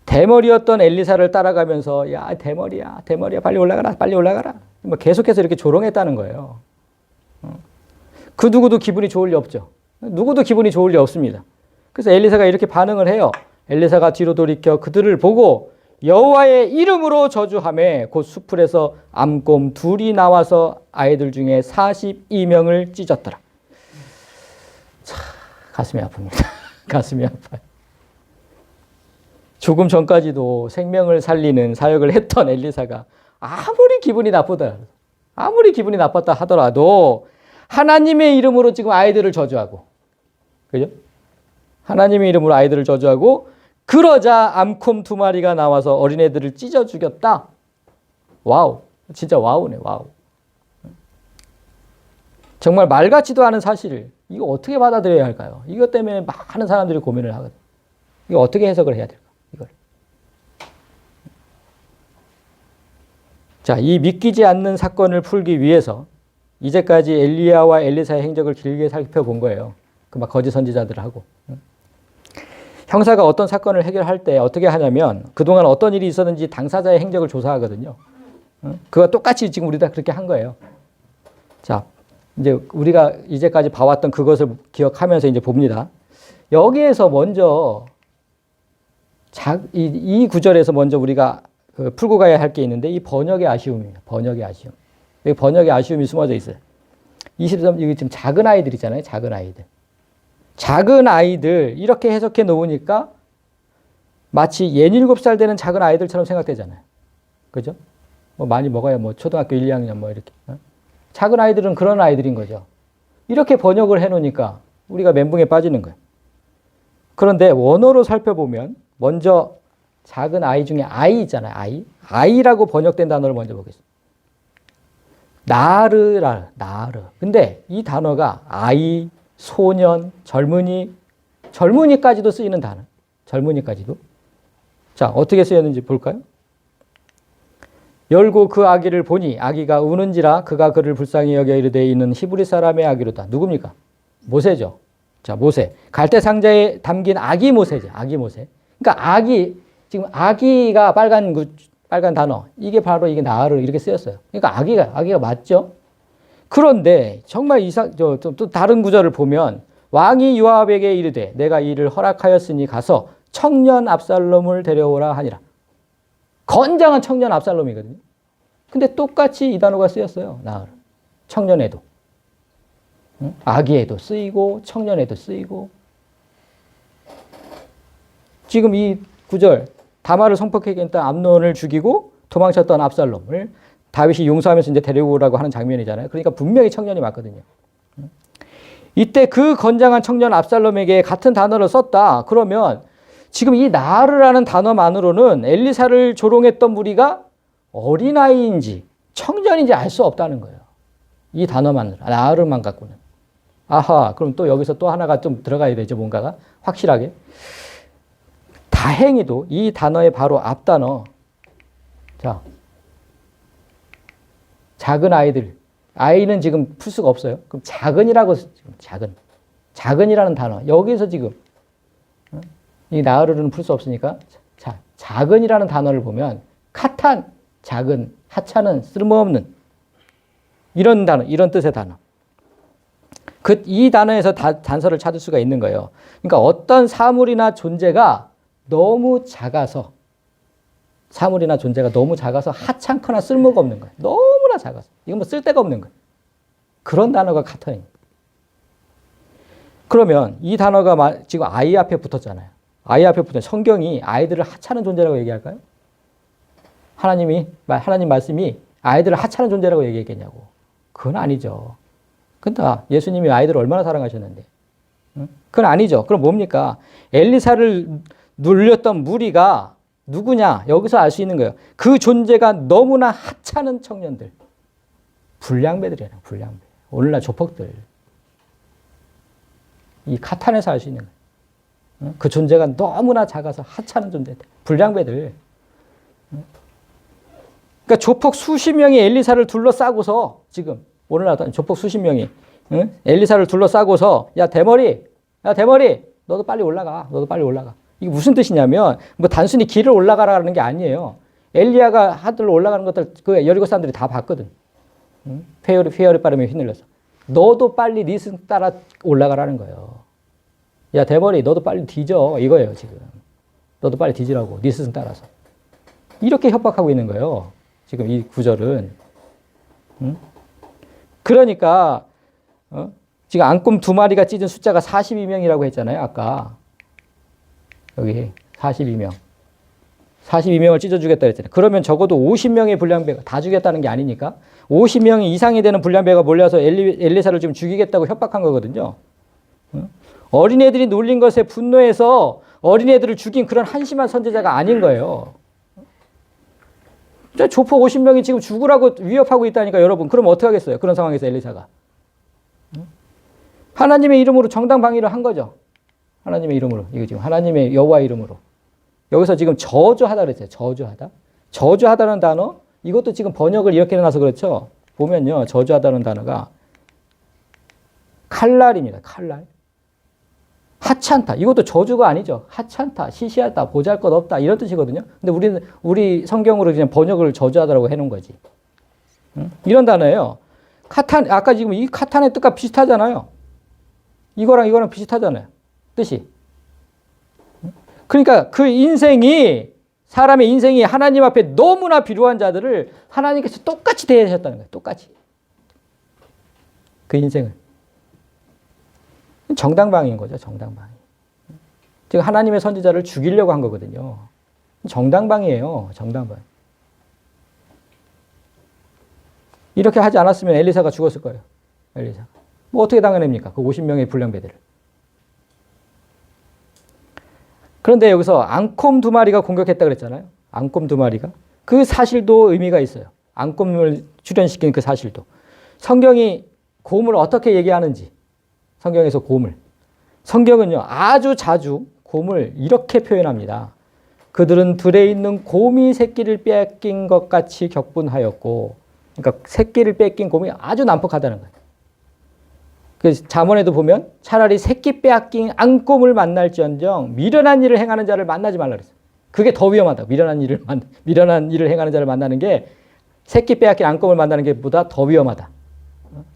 대머리였던 엘리사를 따라가면서 야 대머리야 대머리야 빨리 올라가라 빨리 올라가라 뭐 계속해서 이렇게 조롱했다는 거예요. 그 누구도 기분이 좋을 리 없죠. 누구도 기분이 좋을 리 없습니다. 그래서 엘리사가 이렇게 반응을 해요. 엘리사가 뒤로 돌이켜 그들을 보고 여호와의 이름으로 저주하며 곧 수풀에서 암곰 둘이 나와서 아이들 중에 42명을 찢었더라. 참 가슴이 아픕니다. 가슴이 아파요. 조금 전까지도 생명을 살리는 사역을 했던 엘리사가 아무리 기분이 나빴다 하더라도 하나님의 이름으로 지금 아이들을 저주하고, 그죠? 하나님의 이름으로 아이들을 저주하고, 그러자 암콤 2마리가 나와서 어린애들을 찢어 죽였다. 와우. 진짜 와우네, 와우. 정말 말 같지도 않은 사실을, 이거 어떻게 받아들여야 할까요? 이것 때문에 많은 사람들이 고민을 하거든요. 이거 어떻게 해석을 해야 될까? 이걸. 자, 이 믿기지 않는 사건을 풀기 위해서 이제까지 엘리야와 엘리사의 행적을 길게 살펴본 거예요. 그 막 거짓 선지자들하고. 형사가 어떤 사건을 해결할 때 어떻게 하냐면 그동안 어떤 일이 있었는지 당사자의 행적을 조사하거든요. 그거 똑같이 지금 우리 다 그렇게 한 거예요. 자, 이제 우리가 이제까지 봐왔던 그것을 기억하면서 이제 봅니다. 여기에서 먼저 이 구절에서 먼저 우리가 풀고 가야 할 게 있는데 이 번역의 아쉬움입니다. 번역의 아쉬움. 여기 번역의 아쉬움이 숨어져 있어요. 23, 여기 지금 작은 아이들 있잖아요. 작은 아이들. 작은 아이들 이렇게 해석해 놓으니까 마치 67살 되는 작은 아이들처럼 생각되잖아요. 그죠? 뭐 많이 먹어야 뭐 초등학교 1, 2학년 뭐 이렇게. 작은 아이들은 그런 아이들인 거죠. 이렇게 번역을 해 놓으니까 우리가 멘붕에 빠지는 거예요. 그런데 원어로 살펴보면 먼저 작은 아이 중에 아이 있잖아요. 아이. 아이라고 번역된 단어를 먼저 보겠습니다. 나르라, 나르. 근데 이 단어가 아이, 소년, 젊은이까지도 쓰이는 단어. 젊은이까지도. 자, 어떻게 쓰였는지 볼까요? 열고 그 아기를 보니 아기가 우는지라 그가 그를 불쌍히 여겨 이르되 이는 히브리 사람의 아기로다. 누굽니까? 모세죠. 자, 모세. 갈대 상자에 담긴 아기 모세죠. 아기 모세. 그러니까 지금 아기가 빨간 단어. 이게 바로 이게 나르 이렇게 쓰였어요. 그러니까 아기가 맞죠? 그런데 정말 또 다른 구절을 보면 왕이 요압에게 이르되 내가 이를 허락하였으니 가서 청년 압살롬을 데려오라 하니라. 건장한 청년 압살롬이거든요. 근데 똑같이 이 단어가 쓰였어요. 나으르. 청년에도. 아기에도 쓰이고 청년에도 쓰이고. 지금 이 구절 다말을 성폭행했던 암논을 죽이고 도망쳤던 압살롬을 다윗이 용서하면서 이제 데려오라고 하는 장면이잖아요. 그러니까 분명히 청년이 맞거든요. 이때 그 건장한 청년 압살롬에게 같은 단어를 썼다. 그러면 지금 이 나르라는 단어만으로는 엘리사를 조롱했던 무리가 어린아이인지 청년인지 알 수 없다는 거예요. 이 단어만으로, 나르만 갖고는. 아하, 그럼 또 여기서 또 하나가 좀 들어가야 되죠. 뭔가가 확실하게. 다행히도 이 단어의 바로 앞단어. 자, 작은 아이들. 아이는 지금 풀 수가 없어요. 그럼 작은이라고, 작은이라는 단어. 여기서 지금 이 나으르는 풀 수 없으니까 자, 작은이라는 단어를 보면 카탄, 작은, 하찮은, 쓸모없는 이런 단어, 이런 뜻의 단어. 이 단어에서 단서를 찾을 수가 있는 거예요. 그러니까 어떤 사물이나 존재가 너무 작아서 하찮거나 쓸모가 없는 거예요. 너무나 작아서. 이건 뭐 쓸데가 없는 거예요. 그런 단어가 카탄입니다. 그러면 이 단어가 지금 아이 앞에 붙었잖아요. 아이 앞에 붙은 성경이 아이들을 하찮은 존재라고 얘기할까요? 하나님 말씀이 아이들을 하찮은 존재라고 얘기했겠냐고. 그건 아니죠. 근데 예수님이 아이들을 얼마나 사랑하셨는데. 그건 아니죠. 그럼 뭡니까? 엘리사를 눌렸던 무리가 누구냐? 여기서 알 수 있는 거예요. 그 존재가 너무나 하찮은 청년들. 불량배들이에요. 불량배. 오늘날 조폭들. 이 카탄에서 알 수 있는 거예요. 그 존재가 너무나 작아서 하찮은 존재들. 불량배들. 그러니까 조폭 수십 명이 엘리사를 둘러싸고서 지금 오늘날 조폭 수십 명이 엘리사를 둘러싸고서 야 대머리 너도 빨리 올라가. 너도 빨리 올라가. 이게 무슨 뜻이냐면 뭐 단순히 길을 올라가라는 게 아니에요. 엘리야가 하늘로 올라가는 것들 그 여리고 사람들이 다 봤거든. 회오리 바람에 휘날려서. 너도 빨리 네 승 따라 올라가라는 거예요. 야 대머리 너도 빨리 뒤져 이거예요 지금. 너도 빨리 뒤지라고 네 스승 따라서. 이렇게 협박하고 있는 거예요. 지금 이 구절은. 그러니까 지금 앙꿈 2마리가 찢은 숫자가 42명이라고 했잖아요. 아까. 여기 42명. 42명을 찢어주겠다 그랬잖아요. 그러면 적어도 50명의 불량배가 다 죽였다는 게 아니니까 50명 이상이 되는 불량배가 몰려서 엘리사를 지금 죽이겠다고 협박한 거거든요. 어린애들이 놀린 것에 분노해서 어린애들을 죽인 그런 한심한 선지자가 아닌 거예요. 조폭 50명이 지금 죽으라고 위협하고 있다니까 여러분. 그럼 어떻게 하겠어요? 그런 상황에서 엘리사가. 하나님의 이름으로 정당방위를 한 거죠. 하나님의 이름으로. 이거 지금 하나님의 여호와 이름으로. 여기서 지금 저주하다 그랬어요. 저주하다. 저주하다는 단어, 이것도 지금 번역을 이렇게 해놔서 그렇죠. 보면요. 저주하다는 단어가 칼날입니다. 칼날. 하찮다. 이것도 저주가 아니죠. 하찮다, 시시하다, 보잘것없다 이런 뜻이거든요. 근데 우리 성경으로 그냥 번역을 저주하다라고 해놓은 거지. 이런 단어예요. 카탄, 아까 지금 이 카탄의 뜻과 비슷하잖아요. 이거랑 비슷하잖아요. 뜻이. 그러니까 그 인생이, 사람의 인생이 하나님 앞에 너무나 필요한 자들을 하나님께서 똑같이 대하셨다는 거예요. 똑같이. 그 인생을. 정당방위인 거죠. 정당방위. 지금 하나님의 선지자를 죽이려고 한 거거든요. 정당방위예요. 정당방위. 이렇게 하지 않았으면 엘리사가 죽었을 거예요. 엘리사. 뭐 어떻게 당해냅니까? 그 50명의 불량배들을. 그런데 여기서 앙콤 2마리가 공격했다 그랬잖아요. 앙콤 2마리가. 그 사실도 의미가 있어요. 앙콤을 출현시킨 그 사실도. 성경이 곰을 어떻게 얘기하는지. 성경에서 곰을. 성경은요, 아주 자주 곰을 이렇게 표현합니다. 그들은 들에 있는 곰이 새끼를 뺏긴 것 같이 격분하였고, 그러니까 새끼를 뺏긴 곰이 아주 난폭하다는 거예요. 그 잠언에도 보면 차라리 새끼 빼앗긴 앙곰을 만날지언정 미련한 일을 행하는 자를 만나지 말라 그랬어요. 그게 더 위험하다. 미련한 일을 행하는 자를 만나는 게 새끼 빼앗긴 앙곰을 만나는 게 보다 더 위험하다.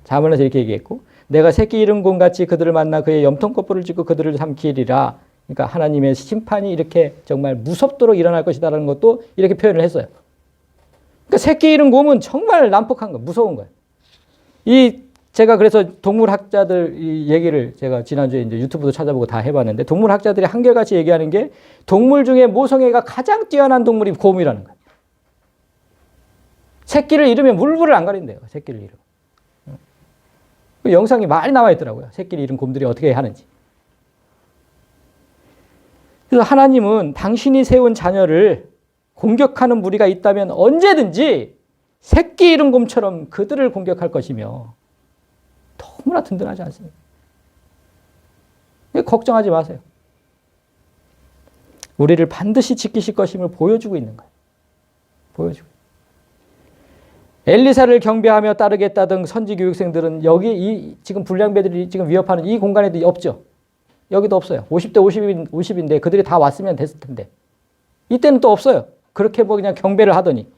잠언에서 이렇게 얘기했고, 내가 새끼 잃은 곰같이 그들을 만나 그의 염통kop불을 짚고 그들을 삼키리라. 그러니까 하나님의 심판이 이렇게 정말 무섭도록 일어날 것이다라는 것도 이렇게 표현을 했어요. 그러니까 새끼 잃은 곰은 정말 난폭한 거, 무서운 거예요. 제가 그래서 동물학자들 이 얘기를 제가 지난주에 이제 유튜브도 찾아보고 다 해봤는데, 동물학자들이 한결같이 얘기하는 게 동물 중에 모성애가 가장 뛰어난 동물이 곰이라는 거예요. 새끼를 잃으면 물불을 안 가린대요. 새끼를 잃으면. 그 영상이 많이 나와 있더라고요. 새끼를 잃은 곰들이 어떻게 하는지. 그래서 하나님은 당신이 세운 자녀를 공격하는 무리가 있다면 언제든지 새끼 잃은 곰처럼 그들을 공격할 것이며 너무나 든든하지 않습니까? 걱정하지 마세요. 우리를 반드시 지키실 것임을 보여주고 있는 거예요. 보여주고. 엘리사를 경배하며 따르겠다던 선지 교육생들은 여기 지금 불량배들이 지금 위협하는 이 공간에도 없죠. 여기도 없어요. 50대 50인데 그들이 다 왔으면 됐을 텐데. 이때는 또 없어요. 그렇게 뭐 그냥 경배를 하더니.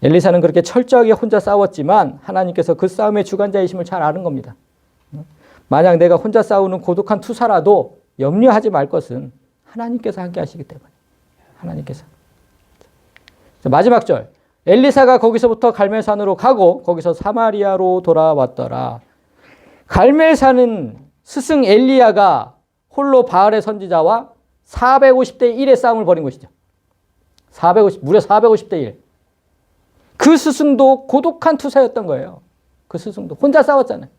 엘리사는 그렇게 철저하게 혼자 싸웠지만 하나님께서 그 싸움의 주관자이심을 잘 아는 겁니다. 만약 내가 혼자 싸우는 고독한 투사라도 염려하지 말 것은 하나님께서 함께 하시기 때문에. 하나님께서. 마지막 절. 엘리사가 거기서부터 갈멜산으로 가고 거기서 사마리아로 돌아왔더라. 갈멜산은 스승 엘리야가 홀로 바알의 선지자와 450대 1의 싸움을 벌인 것이죠. 무려 450대 1. 그 스승도 고독한 투사였던 거예요. 그 스승도 혼자 싸웠잖아요.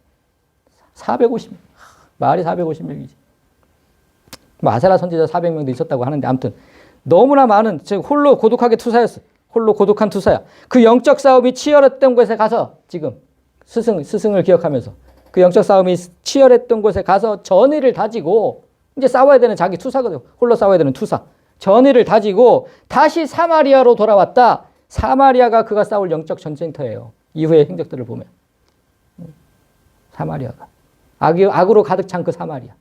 450명. 마을이 450명이지. 뭐 아세라 선지자 400명도 있었다고 하는데 아무튼 너무나 많은, 즉 홀로 고독하게 투사였어. 홀로 고독한 투사야. 그 영적 싸움이 치열했던 곳에 가서 지금 스승을 기억하면서 그 영적 싸움이 치열했던 곳에 가서 전의를 다지고 이제 싸워야 되는 자기 투사거든. 홀로 싸워야 되는 투사. 전의를 다지고 다시 사마리아로 돌아왔다. 사마리아가 그가 싸울 영적 전쟁터예요. 이후의 행적들을 보면. 사마리아가. 악으로 가득 찬 그 사마리아.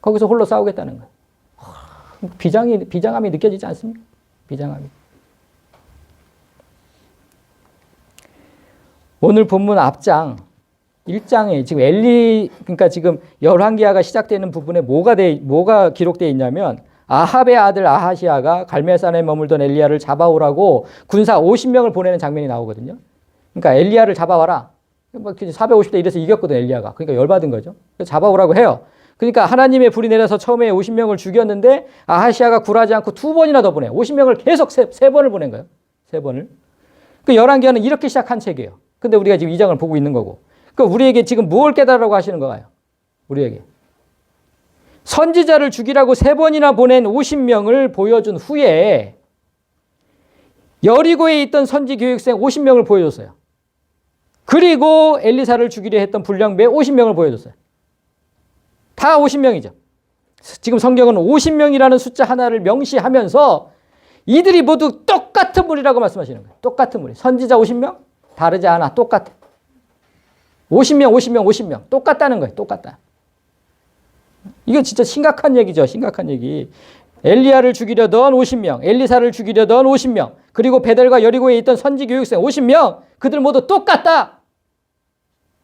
거기서 홀로 싸우겠다는 거예요. 비장함이 느껴지지 않습니까? 비장함이. 오늘 본문 앞장 1장에 지금 그러니까 지금 열왕기하가 시작되는 부분에 뭐가 기록되어 있냐면 아합의 아들 아하시아가 갈멜산에 머물던 엘리야를 잡아오라고 군사 50명을 보내는 장면이 나오거든요. 그러니까 엘리야를 잡아와라. 450대 1에서 이겼거든, 엘리야가. 그러니까 열받은 거죠. 잡아오라고 해요. 그러니까 하나님의 불이 내려서 처음에 50명을 죽였는데 아하시아가 굴하지 않고 2번이나 더 보내. 50명을 계속 3번을 보낸 거예요. 3번을. 그 열왕기하는 이렇게 시작한 책이에요. 근데 우리가 지금 2장을 보고 있는 거고. 그러니까 우리에게 지금 무엇을 깨달으라고 하시는 거예요? 우리에게. 선지자를 죽이라고 3번이나 보낸 50명을 보여준 후에 여리고에 있던 선지 교육생 50명을 보여줬어요. 그리고 엘리사를 죽이려 했던 불량배 50명을 보여줬어요. 다 50명이죠. 지금 성경은 50명이라는 숫자 하나를 명시하면서 이들이 모두 똑같은 무리라고 말씀하시는 거예요. 똑같은 무리. 선지자 50명? 다르지 않아. 똑같아. 50명. 똑같다는 거예요. 똑같다. 이건 진짜 심각한 얘기죠. 심각한 얘기. 엘리야를 죽이려던 50명, 엘리사를 죽이려던 50명, 그리고 베델과 여리고에 있던 선지 교육생 50명, 그들 모두 똑같다.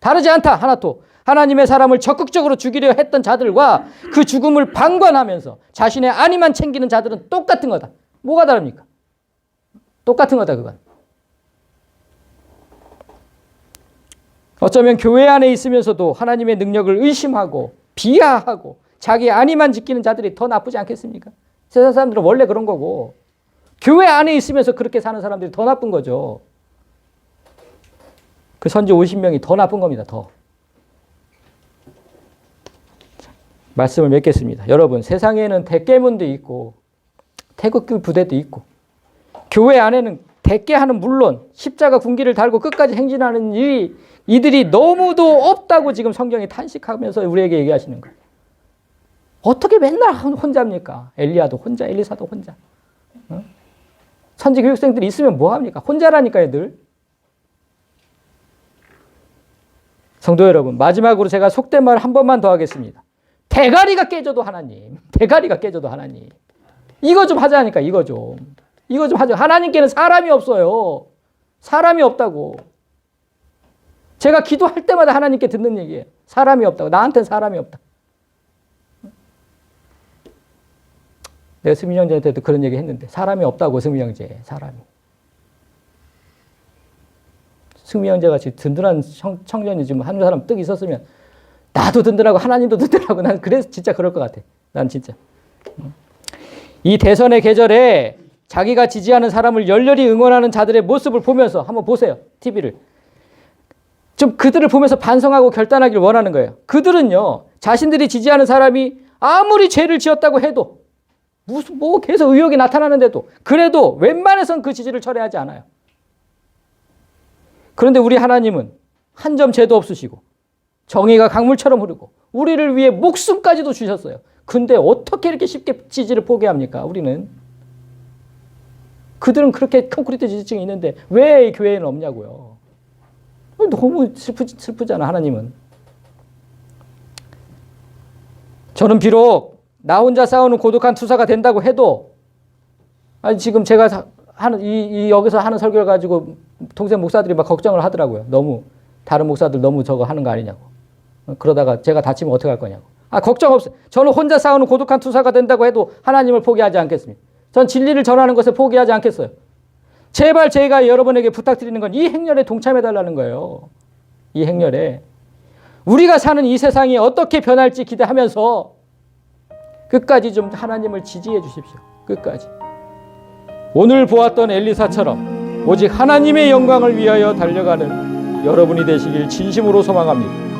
다르지 않다. 하나도. 하나님의 사람을 적극적으로 죽이려 했던 자들과 그 죽음을 방관하면서 자신의 안위만 챙기는 자들은 똑같은 거다. 뭐가 다릅니까? 똑같은 거다, 그건. 어쩌면 교회 안에 있으면서도 하나님의 능력을 의심하고 비하하고 자기 안위만 지키는 자들이 더 나쁘지 않겠습니까? 세상 사람들은 원래 그런 거고 교회 안에 있으면서 그렇게 사는 사람들이 더 나쁜 거죠. 그 선지 50명이 더 나쁜 겁니다. 더. 말씀을 맺겠습니다. 여러분, 세상에는 대깨문도 있고 태극기 부대도 있고 교회 안에는 대깨하는 물론 십자가 군기를 달고 끝까지 행진하는 이들이 너무도 없다고 지금 성경이 탄식하면서 우리에게 얘기하시는 거예요. 어떻게 맨날 혼자입니까? 엘리야도 혼자, 엘리사도 혼자. 선지 교육생들이 있으면 뭐합니까? 혼자라니까 애들. 성도 여러분, 마지막으로 제가 속된 말 한 번만 더 하겠습니다. 대가리가 깨져도 하나님. 대가리가 깨져도 하나님. 이거 좀 하자니까, 이거 좀 하자. 하나님께는 사람이 없어요. 사람이 없다고. 제가 기도할 때마다 하나님께 듣는 얘기예요. 사람이 없다고. 나한테는 사람이 없다. 내가 승민 형제한테도 그런 얘기 했는데 사람이 없다고. 승민 형제. 사람이. 승민 형제 같이 든든한 청년이 지금 한 사람 떡 있었으면 나도 든든하고 하나님도 든든하고 난 그래서 진짜 그럴 것 같아. 난 진짜. 이 대선의 계절에 자기가 지지하는 사람을 열렬히 응원하는 자들의 모습을 보면서 한번 보세요. TV를. 좀 그들을 보면서 반성하고 결단하기를 원하는 거예요. 그들은요, 자신들이 지지하는 사람이 아무리 죄를 지었다고 해도 뭐 계속 의혹이 나타나는데도 그래도 웬만해선 그 지지를 철회하지 않아요. 그런데 우리 하나님은 한 점 죄도 없으시고 정의가 강물처럼 흐르고 우리를 위해 목숨까지도 주셨어요. 근데 어떻게 이렇게 쉽게 지지를 포기합니까? 우리는. 그들은 그렇게 콘크리트 지지층이 있는데 왜 이 교회에는 없냐고요. 너무 슬프잖아, 하나님은. 저는 비록 나 혼자 싸우는 고독한 투사가 된다고 해도 아니 지금 제가 여기서 하는 설교를 가지고 동생 목사들이 막 걱정을 하더라고요. 너무 다른 목사들 너무 저거 하는 거 아니냐고. 그러다가 제가 다치면 어떻게 할 거냐고. 걱정 없어요. 저는 혼자 싸우는 고독한 투사가 된다고 해도 하나님을 포기하지 않겠습니다. 전 진리를 전하는 것에 포기하지 않겠어요. 제발 제가 여러분에게 부탁드리는 건 이 행렬에 동참해달라는 거예요. 이 행렬에. 우리가 사는 이 세상이 어떻게 변할지 기대하면서 끝까지 좀 하나님을 지지해 주십시오. 끝까지. 오늘 보았던 엘리사처럼 오직 하나님의 영광을 위하여 달려가는 여러분이 되시길 진심으로 소망합니다.